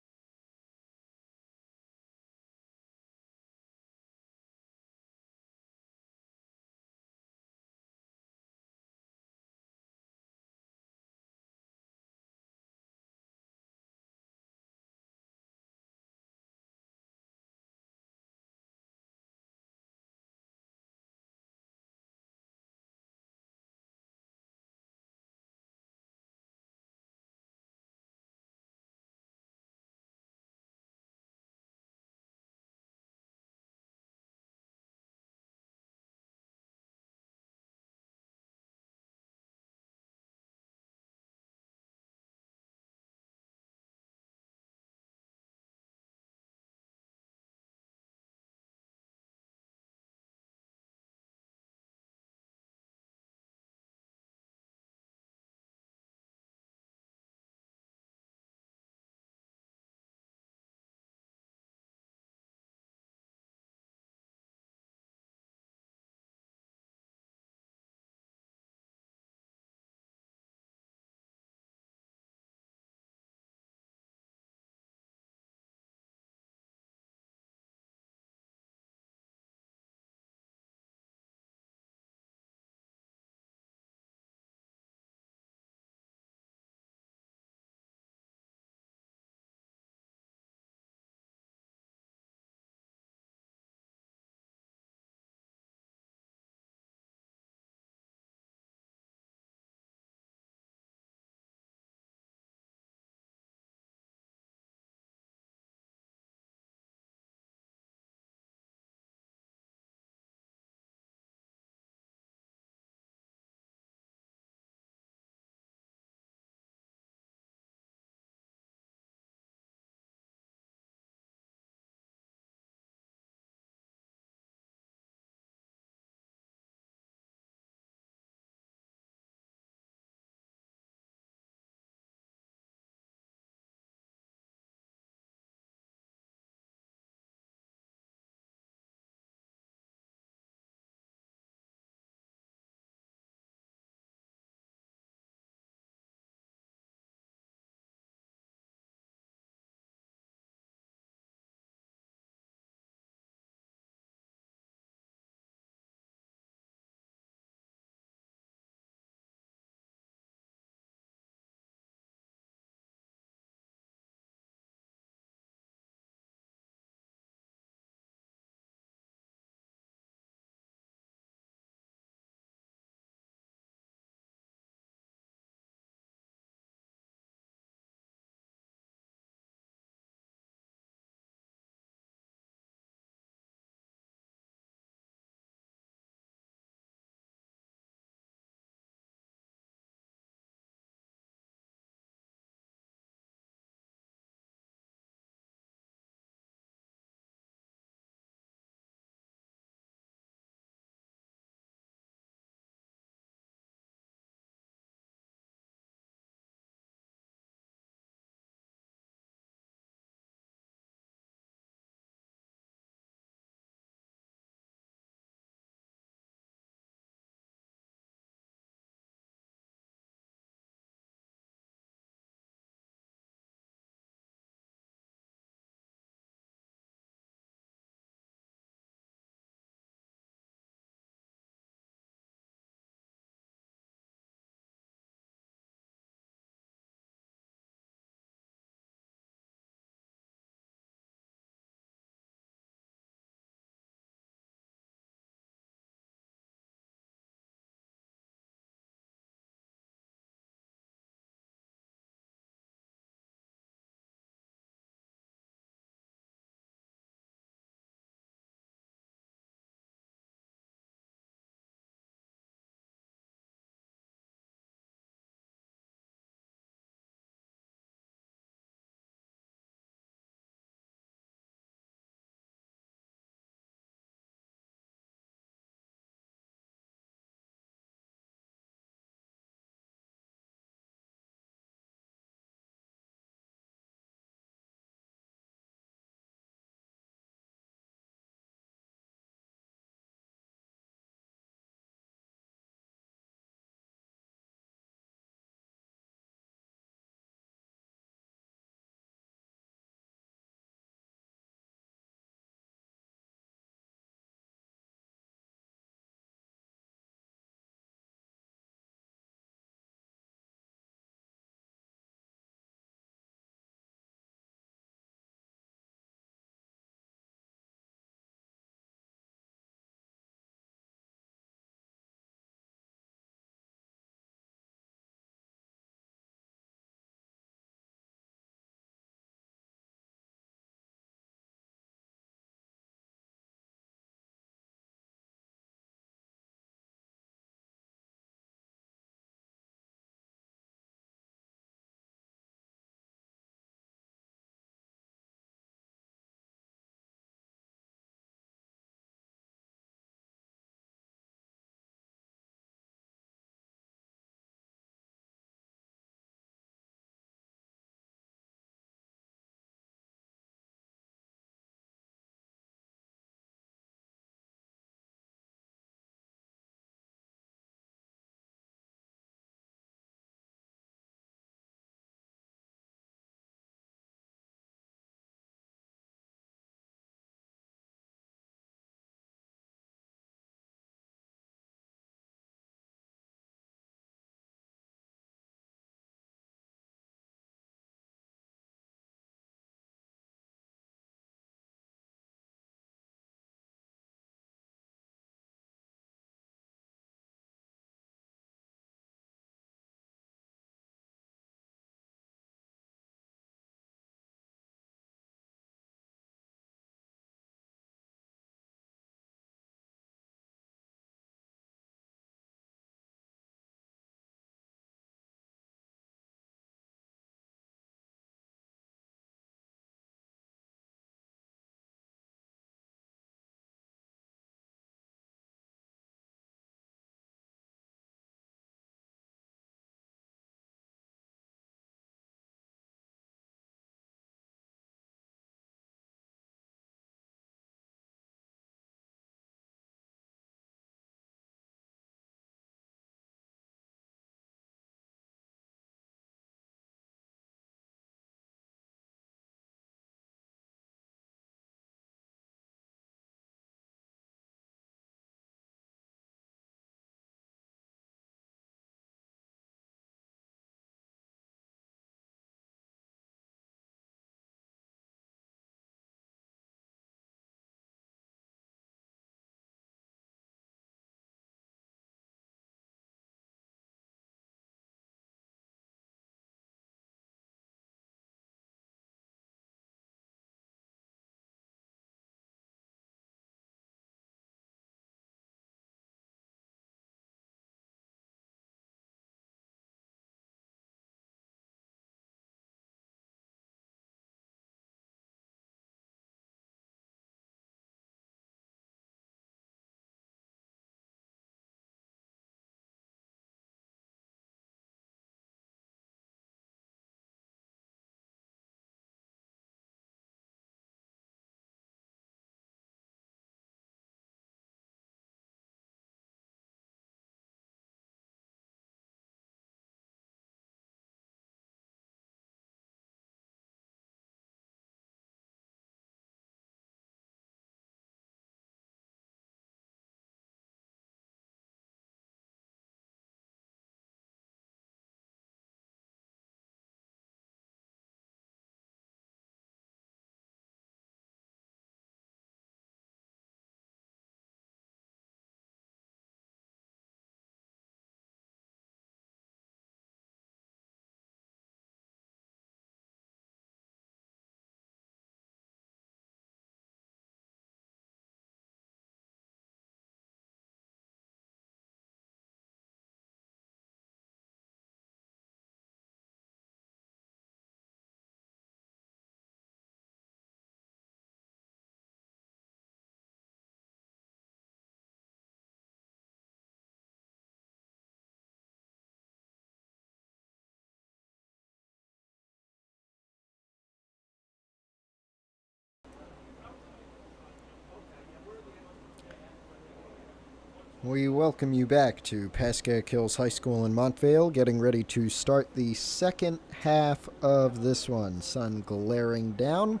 We welcome you back to Pascack Hills High School in Montvale, getting ready to start the second half of this one. Sun glaring down.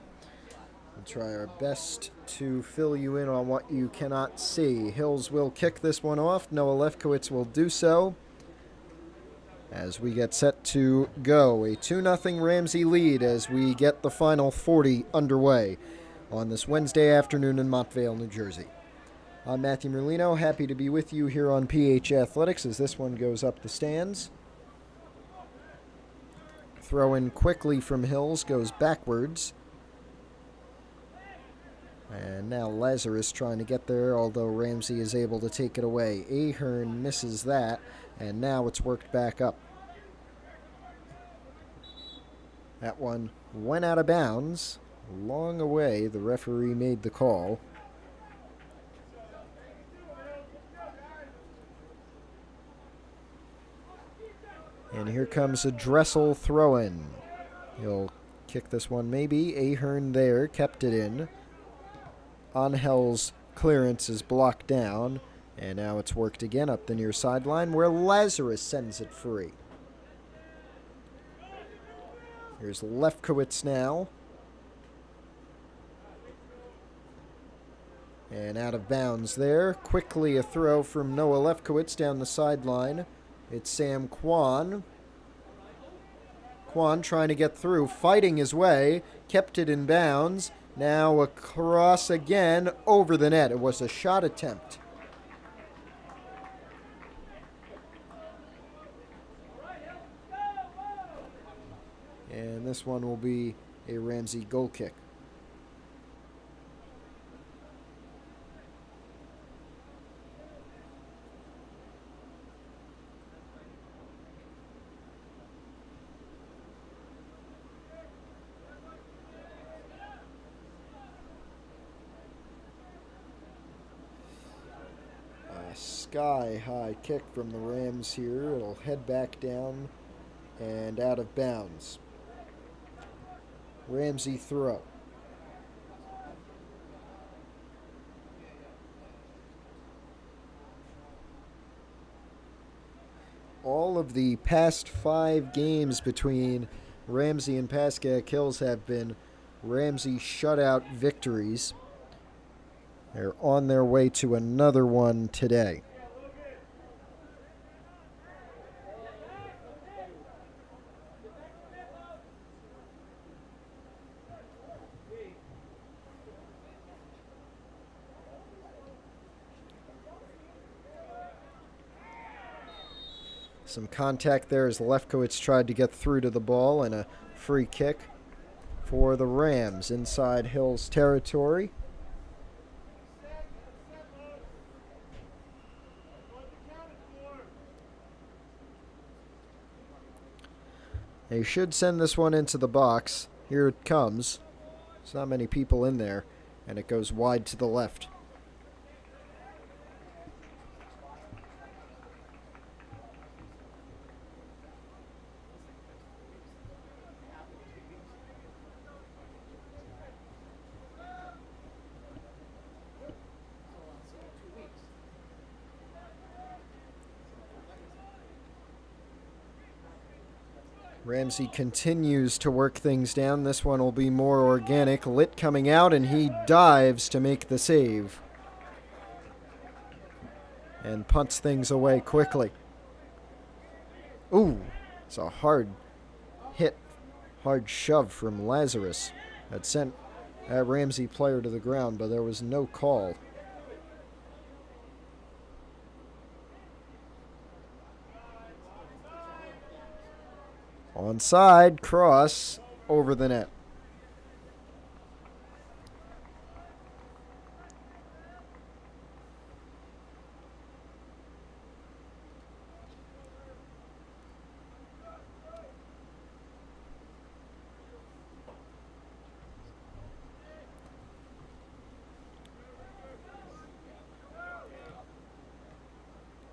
We'll try our best to fill you in on what you cannot see. Hills will kick this one off. Noah Lefkowitz will do so as we get set to go. A 2-0 Ramsey lead as we get the final 40 underway on this Wednesday afternoon in Montvale, New Jersey. I'm Matthew Merlino, happy to be with you here on PH Athletics as this one goes up the stands. Throw in quickly from Hills, goes backwards. And now Lazarus trying to get there, although Ramsey is able to take it away. Ahern misses that, and now it's worked back up. That one went out of bounds. Long away, the referee made the call. And here comes a Dressel throw-in. He'll kick this one maybe. Ahern there, kept it in. Angel's clearance is blocked down. And now it's worked again up the near sideline where Lazarus sends it free. Here's Lefkowitz now. And out of bounds there. Quickly a throw from Noah Lefkowitz down the sideline. It's Sam Kwan. Kwan trying to get through, fighting his way, kept it in bounds. Now a cross again over the net. It was a shot attempt. And this one will be a Ramsey goal kick. Sky-high kick from the Rams here. It'll head back down and out of bounds. Ramsey throw. All of the past 5 games between Ramsey and Pascack Hills have been Ramsey shutout victories. They're on their way to another one today. Some contact there as Lefkowitz tried to get through to the ball, and a free kick for the Rams inside Hills territory. They should send this one into the box. Here it comes. There's not many people in there, and it goes wide to the left. Ramsey continues to work things down. This one will be more organic. Litt coming out, and he dives to make the save. And punts things away quickly. Ooh, it's a hard hit, hard shove from Lazarus. That sent that Ramsey player to the ground, but there was no call. Onside, cross, over the net.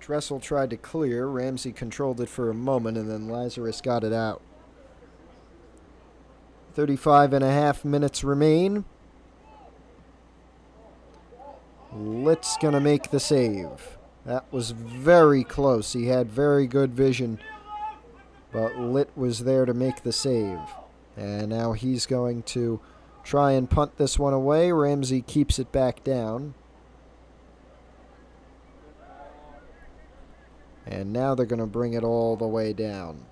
Dressel tried to clear. Ramsey controlled it for a moment, and then Lazarus got it out. 35.5 minutes remain. Litt's going to make the save. That was very close. He had very good vision, but Litt was there to make the save. And now he's going to try and punt this one away. Ramsey keeps it back down. And now they're going to bring it all the way down.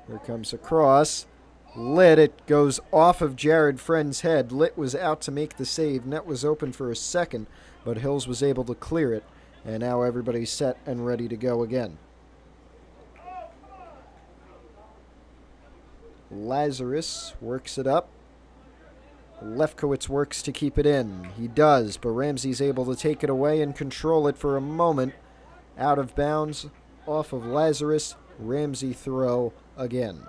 Here comes a cross. Litt, it goes off of Jared Friend's head. Litt was out to make the save. Net was open for a second, but Hills was able to clear it. And now everybody's set and ready to go again. Lazarus works it up. Lefkowitz works to keep it in. He does, but Ramsey's able to take it away and control it for a moment. Out of bounds, off of Lazarus. Ramsey throw again.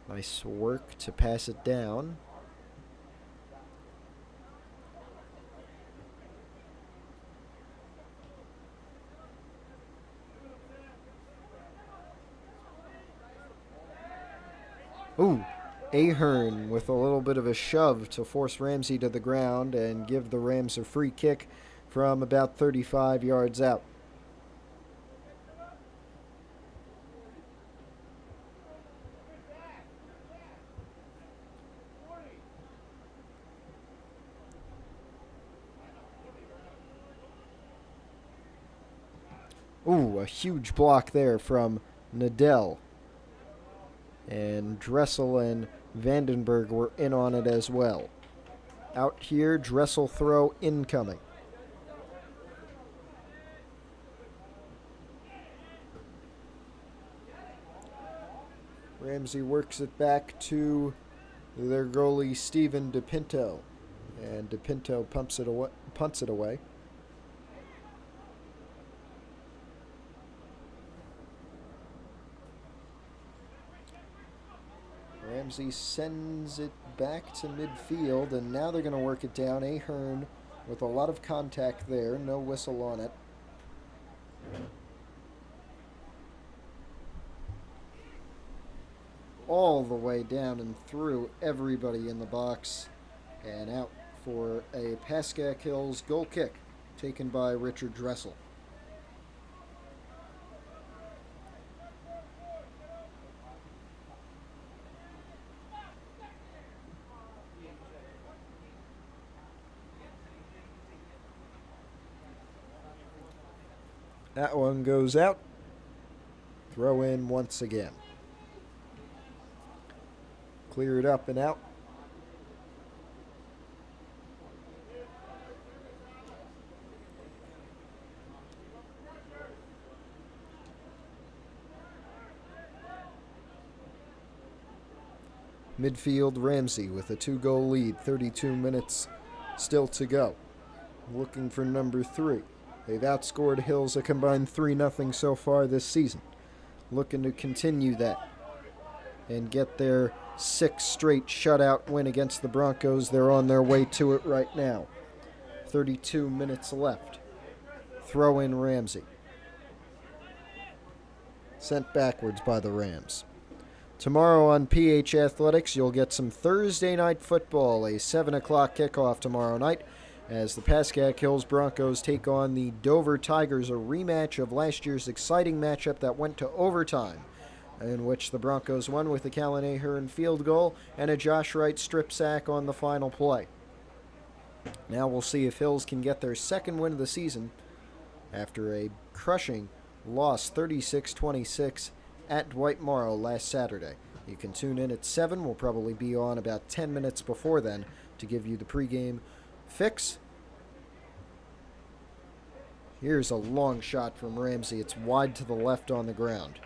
Nice work to pass it down. Ooh, Ahern with a little bit of a shove to force Ramsey to the ground and give the Rams a free kick from about 35 yards out. Ooh, a huge block there from Nadell. And Dressel and Vandenberg were in on it as well. Out here, Dressel throw incoming. Ramsey works it back to their goalie, Steven DePinto. And DePinto punts it away. Ramsey sends it back to midfield, and now they're going to work it down. Ahern with a lot of contact there, no whistle on it. All the way down and through everybody in the box, and out for a Pascack Hills goal kick taken by Richard Dressel. That one goes out. Throw in once again. Clear it up and out. Midfield, Ramsey with a 2-goal lead. 32 minutes still to go. Looking for number 3. They've outscored Hills a combined 3-0 so far this season. Looking to continue that and get their 6th straight shutout win against the Broncos. They're on their way to it right now. 32 minutes left. Throw in Ramsey. Sent backwards by the Rams. Tomorrow on PH Athletics, you'll get some Thursday night football, a 7 o'clock kickoff tomorrow night, as the Pascack Hills Broncos take on the Dover Tigers, a rematch of last year's exciting matchup that went to overtime, in which the Broncos won with a Callan Ahern field goal and a Josh Wright strip sack on the final play. Now we'll see if Hills can get their 2nd win of the season after a crushing loss 36-26 at Dwight Morrow last Saturday. You can tune in at 7. We'll probably be on about 10 minutes before then to give you the pregame fix. Here's a long shot from Ramsey. It's wide to the left on the ground.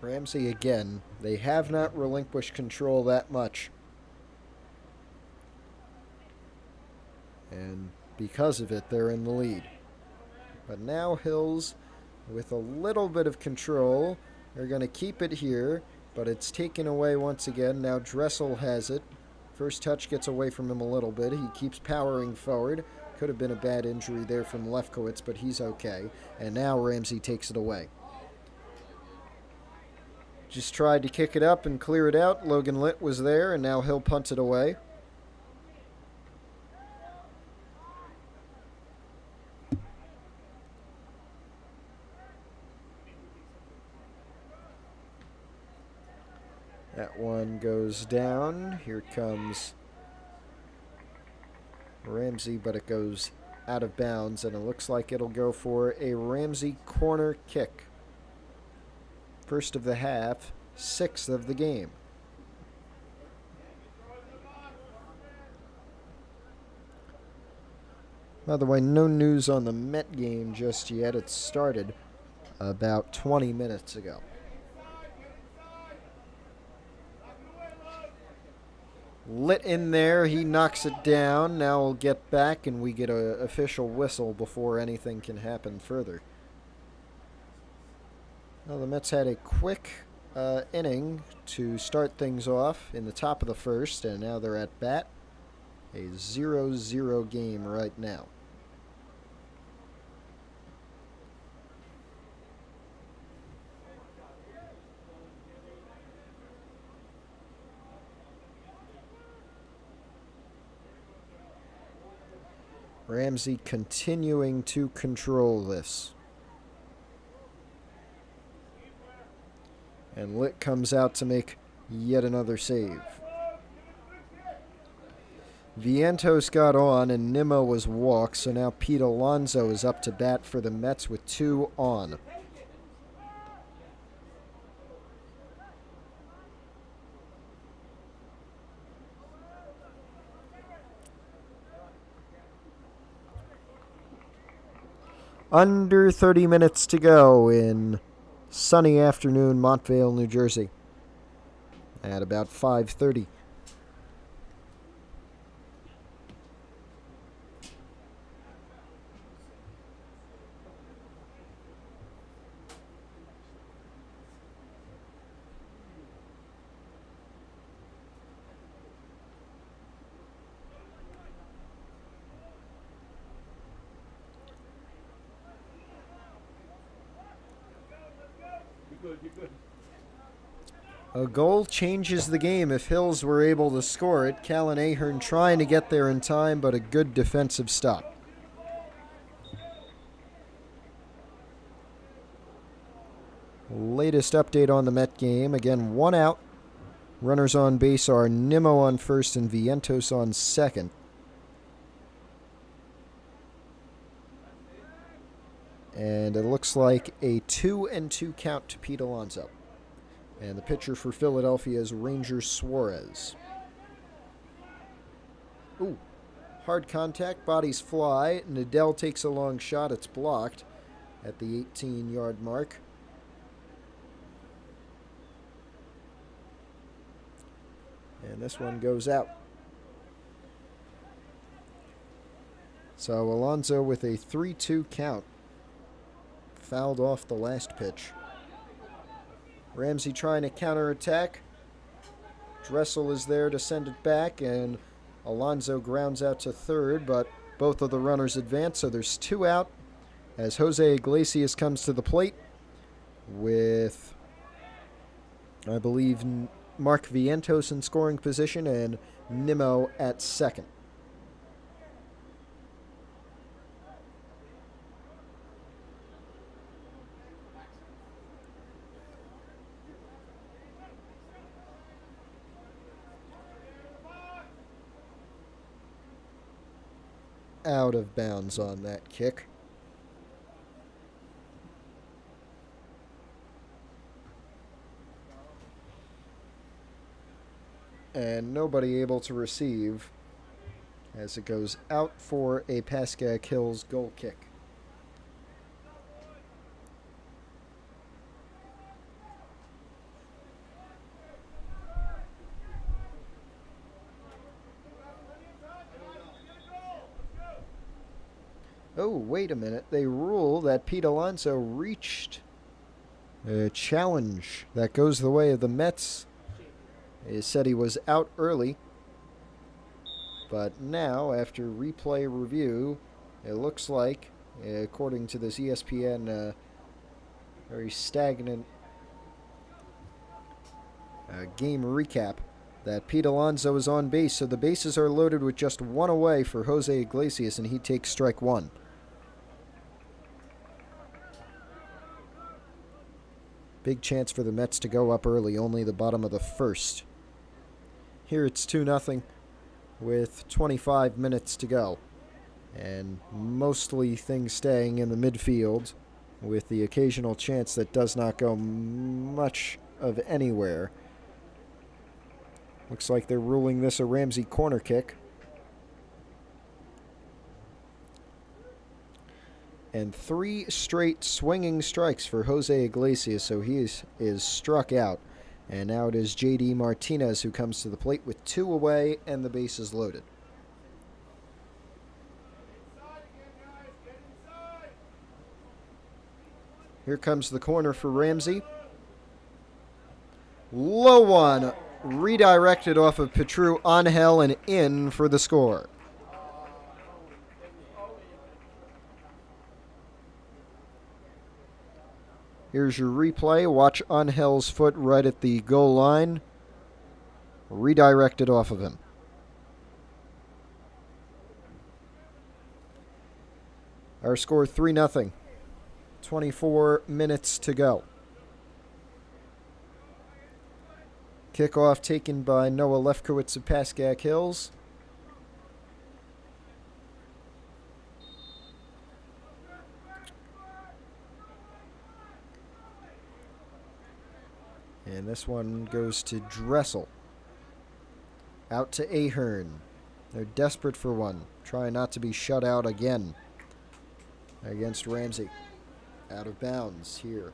Ramsey again. They have not relinquished control that much. And because of it, they're in the lead. But now Hills with a little bit of control. They're going to keep it here, but it's taken away once again. Now Dressel has it. First touch gets away from him a little bit. He keeps powering forward. Could have been a bad injury there from Lefkowitz, but he's okay. And now Ramsey takes it away. Just tried to kick it up and clear it out. Logan Litt was there, and now he'll punt it away. That one goes down. Here comes Ramsey, but it goes out of bounds, and it looks like it'll go for a Ramsey corner kick. First of the half, 6th of the game. By the way, no news on the Met game just yet. It started about 20 minutes ago. Lit in there, he knocks it down. Now we'll get back and we get an official whistle before anything can happen further. Well, the Mets had a quick inning to start things off in the top of the first, and now they're at bat. A 0-0 game right now. Ramsey continuing to control this. And Litt comes out to make yet another save. Vientos got on and Nimmo was walked, so now Pete Alonso is up to bat for the Mets with 2 on. Under 30 minutes to go in sunny afternoon Montvale, New Jersey at about 5:30. A goal changes the game if Hills were able to score it. Callan Ahern trying to get there in time, but a good defensive stop. Latest update on the Met game. Again, 1 out. Runners on base are Nimmo on first and Vientos on second. And it looks like a 2-2 count to Pete Alonso. And the pitcher for Philadelphia is Ranger Suarez. Ooh, hard contact, bodies fly. Nadell takes a long shot. It's blocked at the 18-yard mark. And this one goes out. So Alonso with a 3-2 count. Fouled off the last pitch. Ramsey trying to counterattack. Dressel is there to send it back, and Alonso grounds out to third, but both of the runners advance, so there's 2 out as Jose Iglesias comes to the plate with, I believe, Mark Vientos in scoring position and Nimmo at second. Out of bounds on that kick. And nobody able to receive as it goes out for a Pascack Hills goal kick. Oh, wait a minute. They rule that Pete Alonso reached a challenge that goes the way of the Mets. He said he was out early. But now, after replay review, it looks like, according to this ESPN very stagnant game recap, that Pete Alonso is on base, so the bases are loaded with just one away for Jose Iglesias, and he takes strike one. Big chance for the Mets to go up early, only the bottom of the first. Here it's 2-0 with 25 minutes to go, and mostly things staying in the midfield, with the occasional chance that does not go much of anywhere. Looks like they're ruling this a Ramsey corner kick. And 3 straight swinging strikes for Jose Iglesias, so he is struck out. And now it is J.D. Martinez who comes to the plate with 2 away and the bases loaded. Here comes the corner for Ramsey. Low one, redirected off of Patriot, Angel, and in for the score. Here's your replay. Watch Angel's foot right at the goal line. Redirected off of him. Our score 3-0. 24 minutes to go. Kickoff taken by Noah Lefkowitz of Pascack Hills. And this one goes to Dressel. Out to Ahern. They're desperate for one. Trying not to be shut out again against Ramsey. Out of bounds here.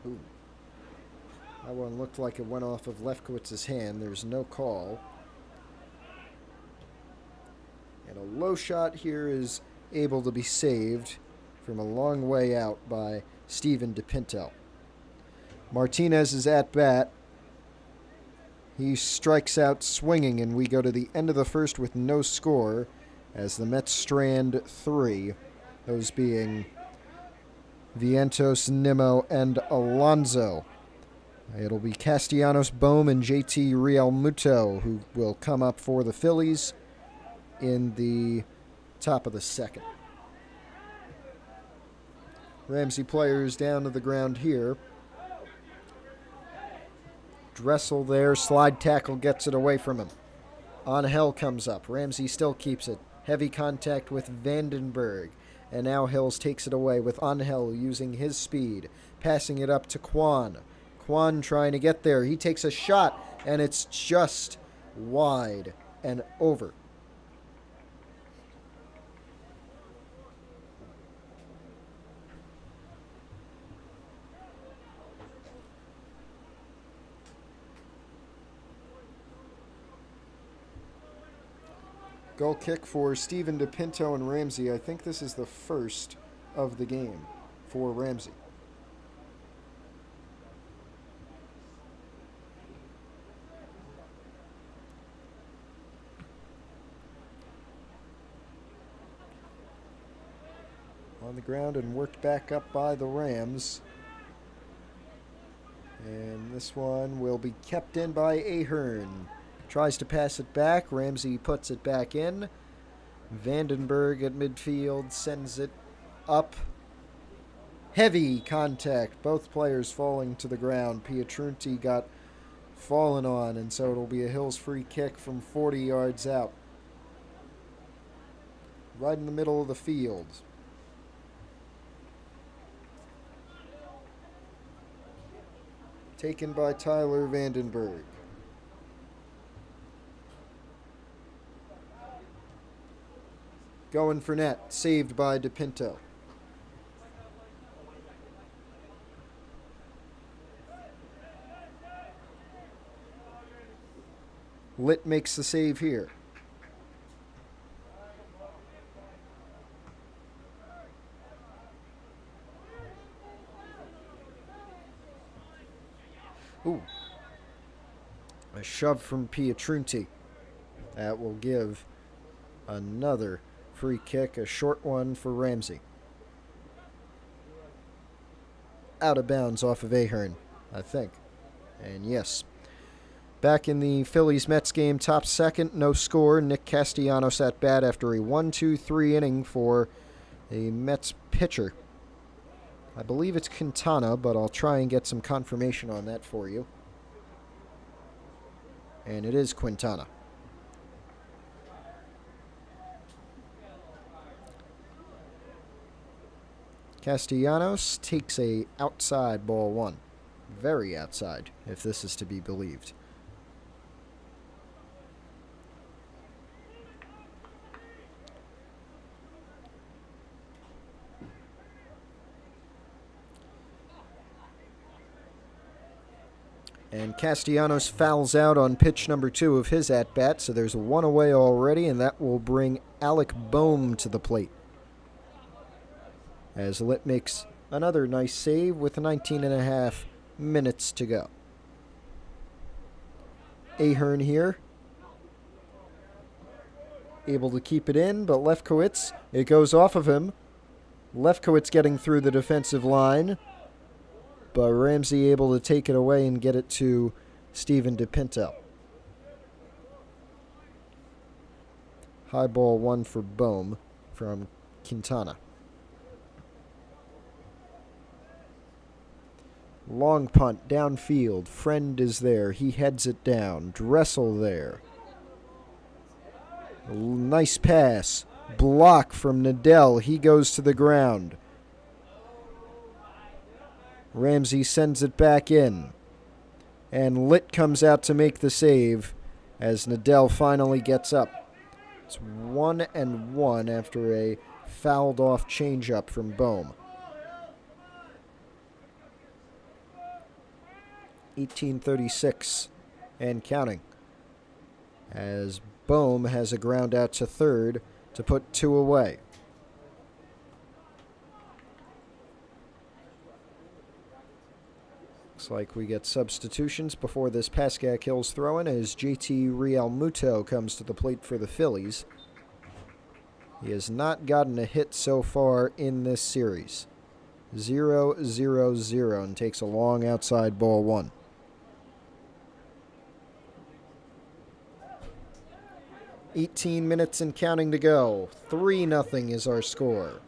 Ooh. That one looked like it went off of Lefkowitz's hand. There's no call. And a low shot here is able to be saved from a long way out by Steven DePinto. Martinez is at bat. He strikes out swinging, and we go to the end of the first with no score as the Mets strand 3, those being Vientos, Nimmo, and Alonso. It'll be Castellanos, Bohm, and JT Realmuto who will come up for the Phillies in the top of the second. Ramsey players down to the ground here. Dressel there, slide tackle gets it away from him. Angel comes up. Ramsey still keeps it. Heavy contact with Vandenberg. And now Hills takes it away with Angel using his speed. Passing it up to Kwan. Kwan trying to get there. He takes a shot, and it's just wide and over. Goal kick for Steven DePinto and Ramsey. I think this is the first of the game for Ramsey. On the ground and worked back up by the Rams. And this one will be kept in by Ahern. Tries to pass it back. Ramsey puts it back in. Vandenberg at midfield sends it up. Heavy contact. Both players falling to the ground. Pietrunti got fallen on, and so it'll be a Hills free kick from 40 yards out. Right in the middle of the field. Taken by Tyler Vandenberg. Going for net. Saved by DePinto. Litt makes the save here. Ooh. A shove from Patriot. That will give another free kick, a short one for Ramsey. Out of bounds off of Ahern, I think. And yes. Back in the Phillies-Mets game, top second, no score. Nick Castellanos at bat after a 1-2-3 inning for a Mets pitcher. I believe it's Quintana, but I'll try and get some confirmation on that for you. And it is Quintana. Castellanos takes a outside ball one. Very outside, if this is to be believed. And Castellanos fouls out on pitch number 2 of his at-bat, so there's one away already, and that will bring Alec Boehm to the plate. As Litt makes another nice save with 19.5 minutes to go. Ahern here. Able to keep it in, but Lefkowitz, it goes off of him. Lefkowitz getting through the defensive line. But Ramsey able to take it away and get it to Steven DePinto. High ball one for Boehm from Quintana. Long punt downfield. Friend is there. He heads it down. Dressel there. Nice pass. Block from Nadell. He goes to the ground. Ramsey sends it back in. And Litt comes out to make the save as Nadell finally gets up. It's 1-1 after a fouled off changeup from Boehm. 18:36 and counting. As Boehm has a ground out to third to put 2 away. Looks like we get substitutions before this Pascack Hills throw-in as JT Realmuto comes to the plate for the Phillies. He has not gotten a hit so far in this series. 0-0-0 and takes a long outside ball one. "18 minutes and counting to go. 3-0 is our score.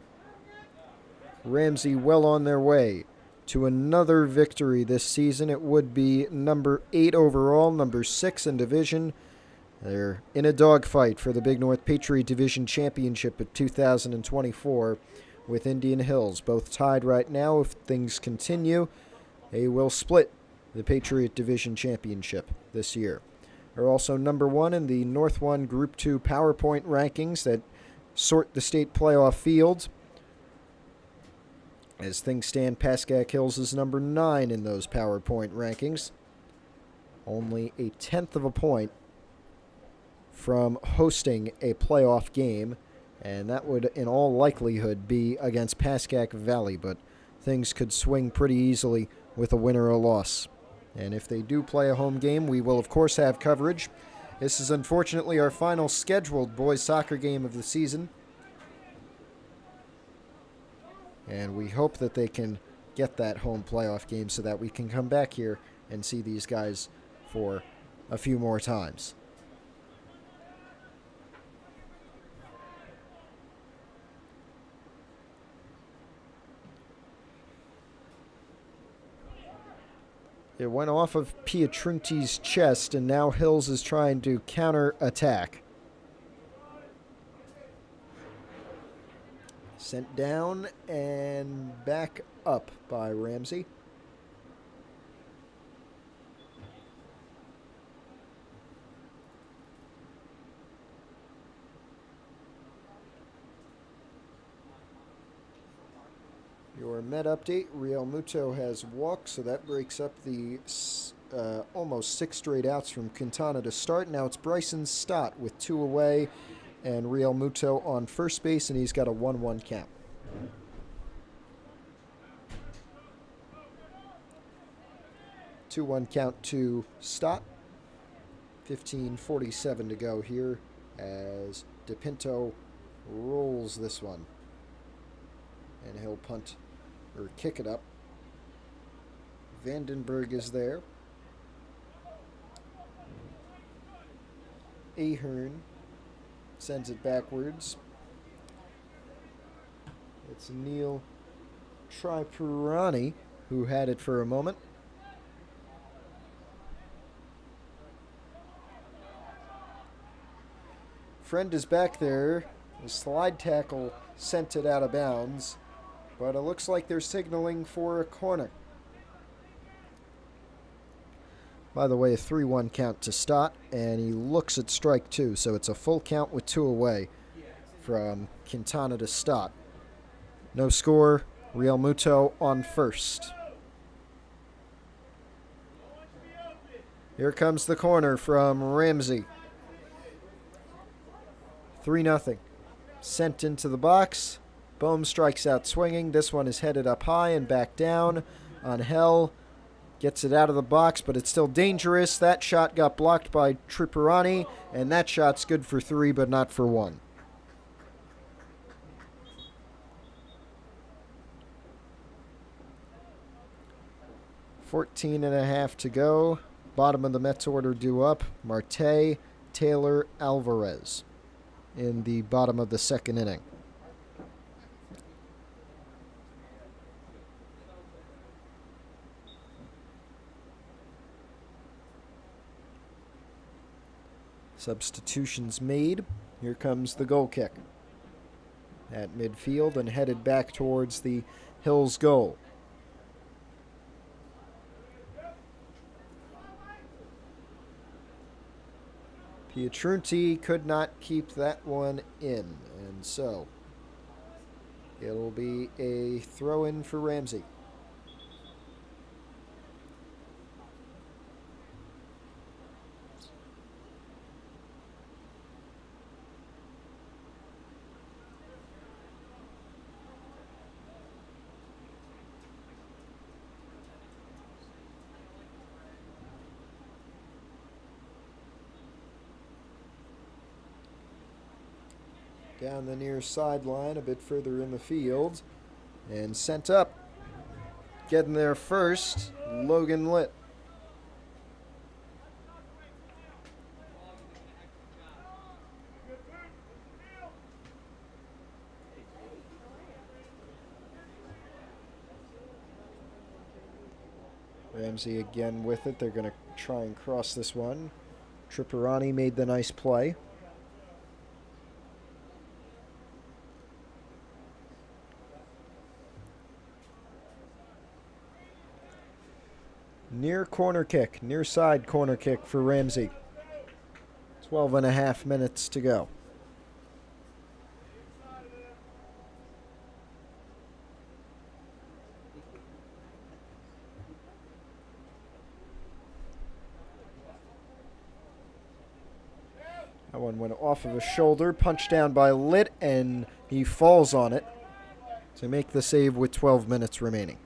Ramsey well on their way to another victory this season. It would be number 8 overall, number 6 in division. They're in a dogfight for the Big North Patriot Division Championship at 2024 with Indian Hills. Both tied right now. If things continue, they will split the Patriot Division Championship this year. They're also number 1 in the North 1 Group 2 PowerPoint rankings that sort the state playoff field. As things stand, Pascack Hills is number 9 in those PowerPoint rankings. Only a 1/10 of a point from hosting a playoff game, and that would in all likelihood be against Pascack Valley, but things could swing pretty easily with a win or a loss. And if they do play a home game, we will of course have coverage. This is unfortunately our final scheduled boys soccer game of the season. And we hope that they can get that home playoff game so that we can come back here and see these guys for a few more times. It went off of Pietrunti's chest, and now Hills is trying to counter-attack. Sent down and back up by Ramsey. Your Met update, Realmuto has walked, so that breaks up the almost 6 straight outs from Quintana to start. Now it's Bryson Stott with 2 away and Real Muto on first base, and he's got a 1-1 count. Two-one count to Stott. 15:47 to go here as DePinto rolls this one. And he'll punt or kick it up. Vandenberg is there. Ahern sends it backwards. It's Neil Tripurani who had it for a moment. Friend is back there. The slide tackle sent it out of bounds, but it looks like they're signaling for a corner. By the way, a 3-1 count to Stott, and he looks at strike 2, so it's a full count with 2 away from Quintana to Stott. No score, Real Muto on first. Here comes the corner from Ramsey. 3-0. Sent into the box. Bohm strikes out swinging. This one is headed up high and back down. Angel gets it out of the box, but it's still dangerous. That shot got blocked by Tripurani, and that shot's good for 3, but not for 1. $14.5 to go. Bottom of the Mets order due up. Marte, Taylor, Alvarez in the bottom of the second inning. Substitutions made. Here comes the goal kick at midfield and headed back towards the Hills goal. Pietrunti could not keep that one in, and so it'll be a throw-in for Ramsey. Down the near sideline, a bit further in the field, and sent up. Getting there first, Logan Litt. Ramsey again with it. They're going to try and cross this one. Tripurani made the nice play. Near corner kick, near side corner kick for Ramsey. 12.5 minutes to go. That one went off of his shoulder, punched down by Litt, and he falls on it to make the save with 12 minutes remaining.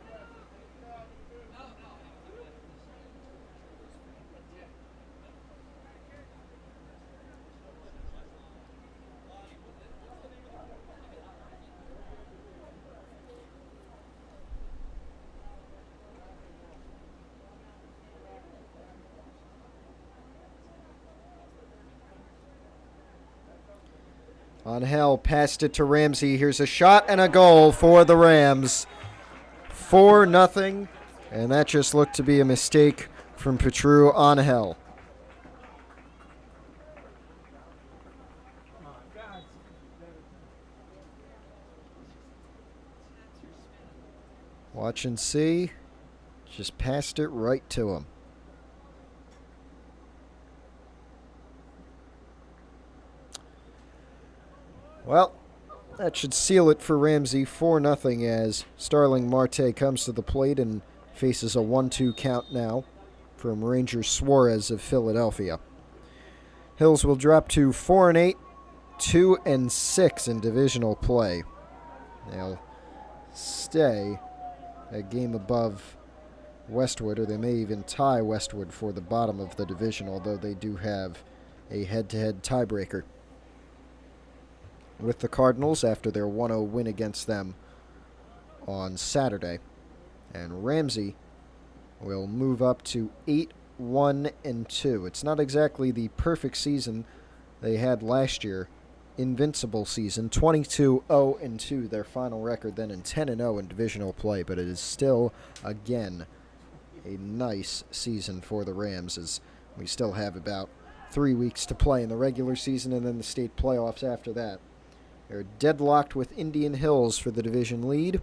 Angel passed it to Ramsey. Here's a shot and a goal for the Rams. 4-0, and that just looked to be a mistake from Patriot Angel. Watch and see. Just passed it right to him. Well, that should seal it for Ramsey. 4-0 as Starling Marte comes to the plate and faces a 1-2 count now. from Ranger Suarez of Philadelphia. Hills will drop to 4-8, 2-6 in divisional play. They'll stay a game above Westwood, or they may even tie Westwood for the bottom of the division, although they do have a head-to-head tiebreaker with the Cardinals after their 1-0 win against them on Saturday. And Ramsey will move up to 8-1-2. It's not exactly the perfect season they had last year. Invincible season, 22-0-2, their final record, then in 10-0 in divisional play, but it is still, again, a nice season for the Rams, as we still have about 3 weeks to play in the regular season and then the state playoffs after that. They're deadlocked with Indian Hills for the division lead,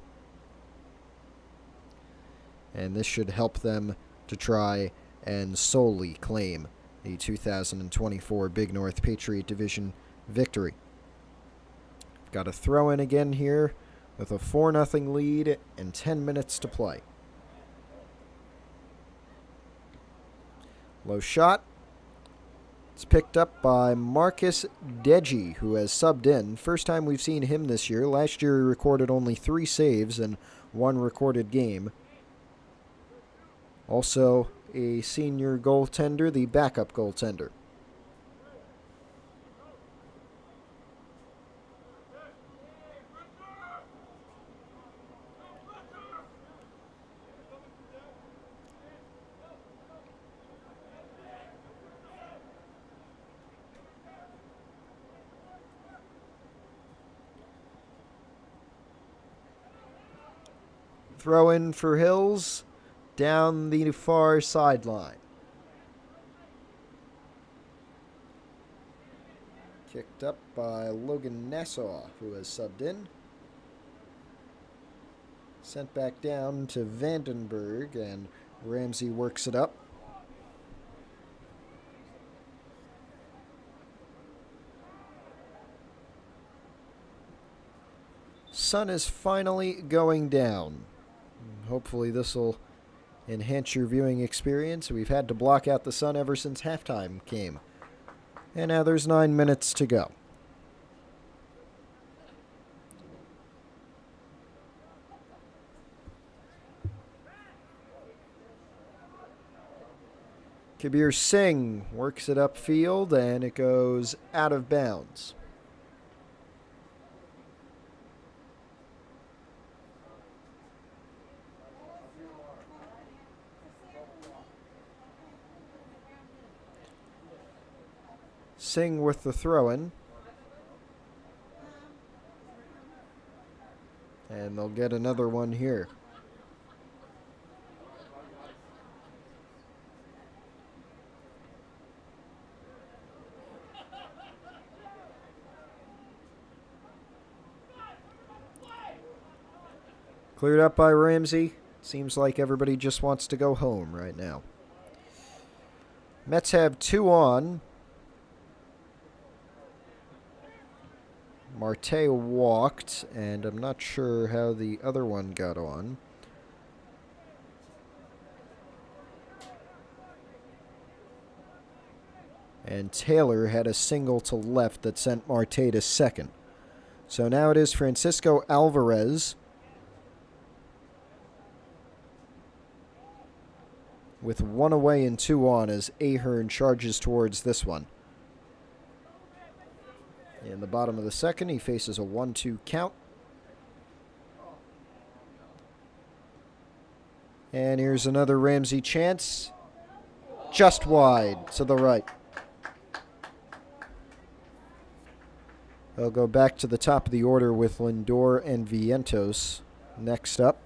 and this should help them to try and solely claim the 2024 Big North Patriot Division victory. Got a throw in again here with a 4-0 lead and 10 minutes to play. Low shot. It's picked up by Marcus Deji, who has subbed in. First time we've seen him this year. Last year he recorded only 3 saves and 1 recorded game. Also a senior goaltender, the backup goaltender. Throw in for Hills down the far sideline. Kicked up by Logan Nassau, who has subbed in. Sent back down to Vandenberg, and Ramsey works it up. Sun is finally going down. Hopefully this will enhance your viewing experience. We've had to block out the sun ever since halftime came. And now there's 9 minutes to go. Kabir Singh works it upfield, and it goes out of bounds. Singh with the throw-in. And they'll get another one here. Cleared up by Ramsey. Seems like everybody just wants to go home right now. Mets have 2 on. Marte walked, and I'm not sure how the other one got on. And Taylor had a single to left that sent Marte to second. So now it is Francisco Alvarez with 1 away and 2 on as Ahern charges towards this one. In the bottom of the second, he faces a 1-2 count. And here's another Ramsey chance. Just wide to the right. They'll go back to the top of the order with Lindor and Vientos next up.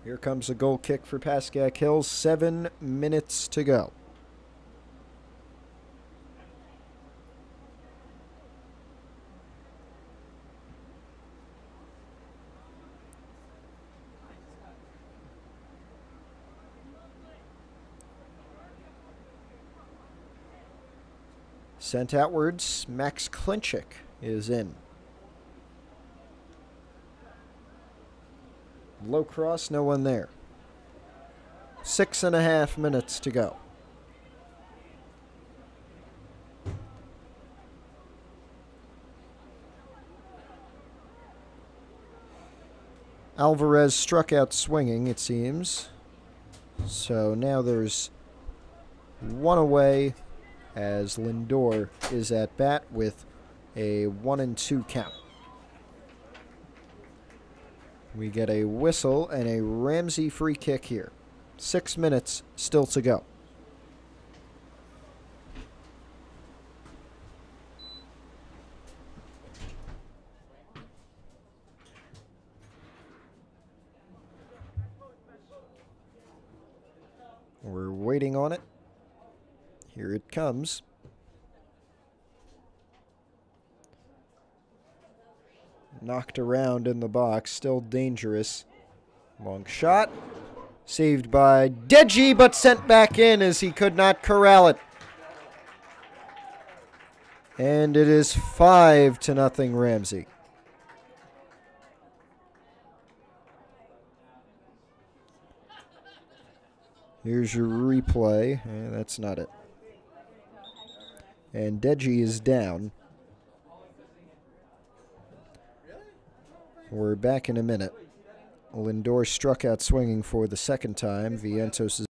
Here comes a goal kick for Pascack Hills. 7 minutes to go. Sent outwards, Max Klinchik is in. Low cross, no one there. 6.5 minutes to go. Alvarez struck out swinging, it seems. So now there's one away as Lindor is at bat with a 1-2 count. We get a whistle and a Ramsey free kick here. 6 minutes still to go. We're waiting on it. Here it comes. Knocked around in the box, still dangerous. Long shot. Saved by Deji, but sent back in as he could not corral it. And it is 5-0 Ramsey. Here's your replay. That's not it. And Deji is down. We're back in a minute. Lindor struck out swinging for the second time. Vientos is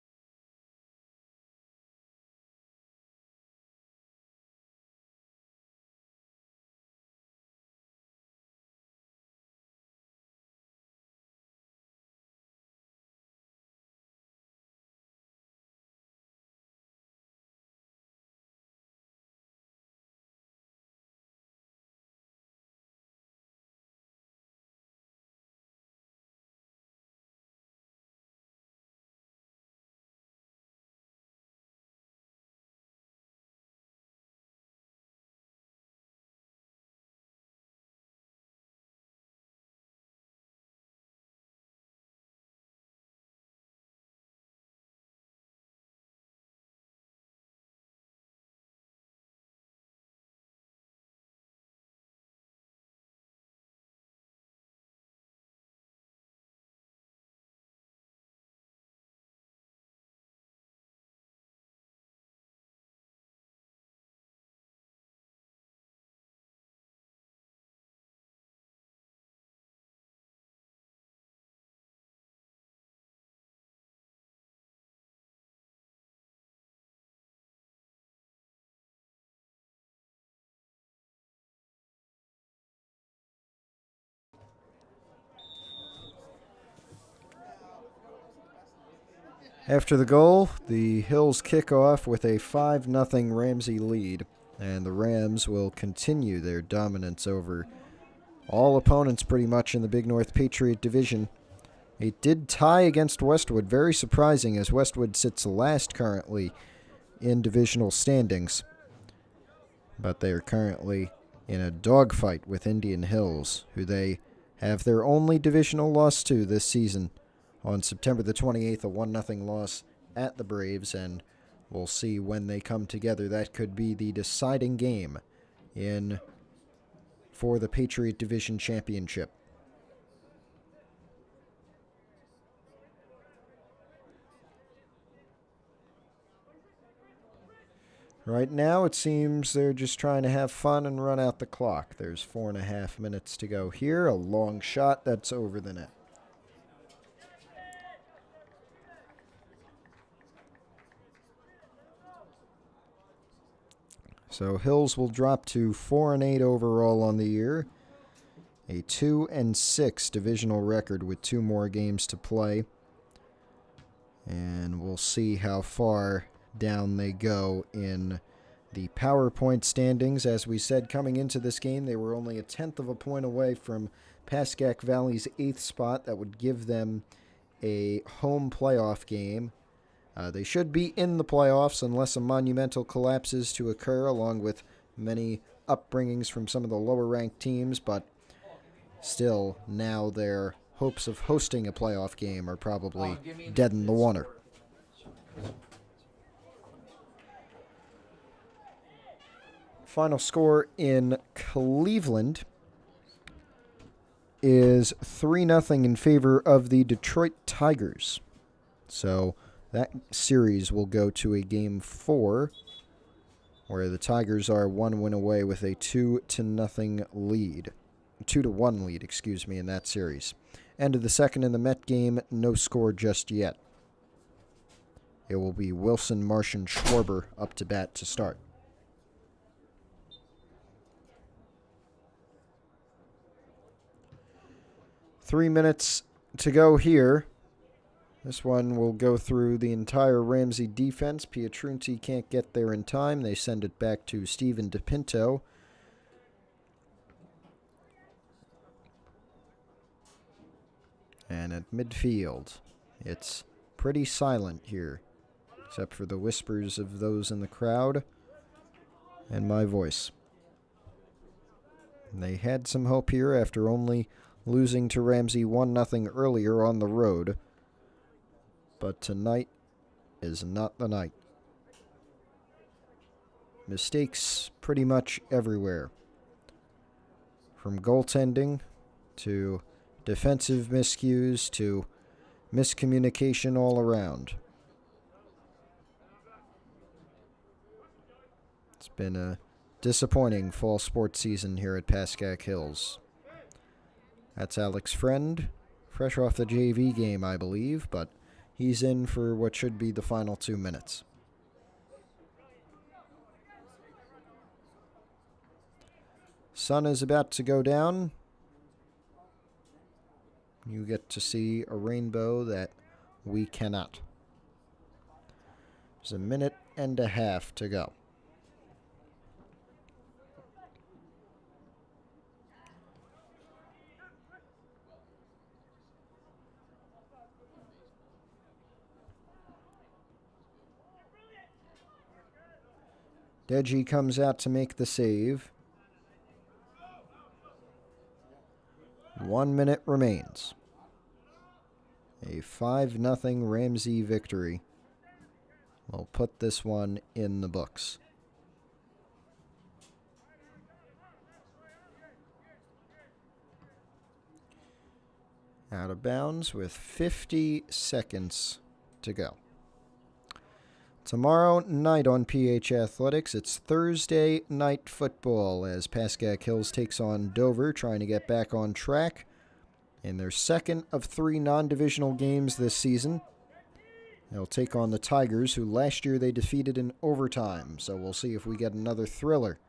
after the goal, the Hills kick off with a 5-0 Ramsey lead, and the Rams will continue their dominance over all opponents pretty much in the Big North Patriot division. It did tie against Westwood, very surprising as Westwood sits last currently in divisional standings, but they are currently in a dogfight with Indian Hills, who they have their only divisional loss to this season. On September the 28th, a 1-0 loss at the Braves, and we'll see when they come together. That could be the deciding game for the Patriot Division Championship. Right now, it seems they're just trying to have fun and run out the clock. There's 4.5 minutes to go here. A long shot that's over the net. So Hills will drop to 4-8 overall on the year. A 2-6 divisional record with 2 more games to play. And we'll see how far down they go in the PowerPoint standings. As we said, coming into this game, they were only a 1/10 of a point away from Pascack Valley's 8th spot. That would give them a home playoff game. They should be in the playoffs unless a monumental collapse is to occur, along with many upbringings from some of the lower-ranked teams, but still, now their hopes of hosting a playoff game are probably dead in the water. Final score in Cleveland is 3-0 in favor of the Detroit Tigers. So That series will go to a Game 4, where the Tigers are 1 win away with a 2-0 lead. 2-1 lead, excuse me, in that series. End of the second in the Met game, no score just yet. It will be Wilson, Marsh, and Schwarber up to bat to start. Three minutes to go here. This one will go through the entire Ramsey defense. Patriot can't get there in time. They send it back to Steven DePinto. And at midfield, it's pretty silent here, except for the whispers of those in the crowd and my voice. And they had some hope here after only losing to Ramsey 1-0 earlier on the road. But tonight is not the night. Mistakes pretty much everywhere. From goaltending to defensive miscues to miscommunication all around. It's been a disappointing fall sports season here at Pascack Hills. That's Alex Friend, fresh off the JV game, I believe, but he's in for what should be the final 2 minutes. Sun is about to go down. You get to see a rainbow that we cannot. There's a minute and a half to go. Deji comes out to make the save. 1 minute remains. A 5-0 Ramsey victory. We'll put this one in the books. Out of bounds with 50 seconds to go. Tomorrow night on PH Athletics, it's Thursday night football as Pascack Hills takes on Dover, trying to get back on track in their second of 3 non-divisional games this season. They'll take on the Tigers, who last year they defeated in overtime, so we'll see if we get another thriller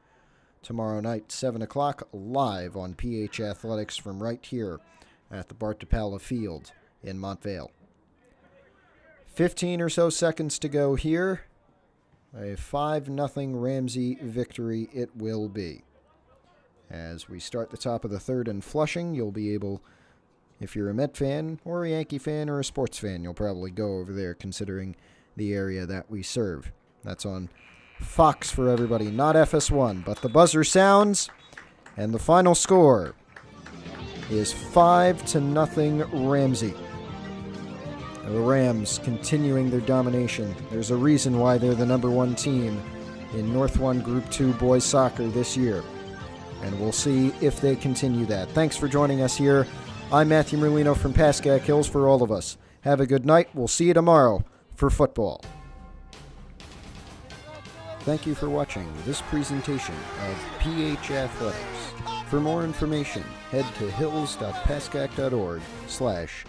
tomorrow night, 7 o'clock, live on PH Athletics from right here at the Bart DePaula Field in Montvale. 15 or so seconds to go here. A 5-0 Ramsey victory it will be. As we start the top of the third in Flushing, you'll be able, if you're a Met fan or a Yankee fan or a sports fan, you'll probably go over there considering the area that we serve. That's on Fox for everybody, not FS1, but the buzzer sounds, and the final score is 5-0 Ramsey. The Rams continuing their domination. There's a reason why they're the #1 team in North 1 Group 2 boys soccer this year. And we'll see if they continue that. Thanks for joining us here. I'm Matthew Merlino from Pascack Hills for all of us. Have a good night. We'll see you tomorrow for football. Thank you for watching this presentation of PH Athletics. For more information, head to hills.pascack.org/athletics.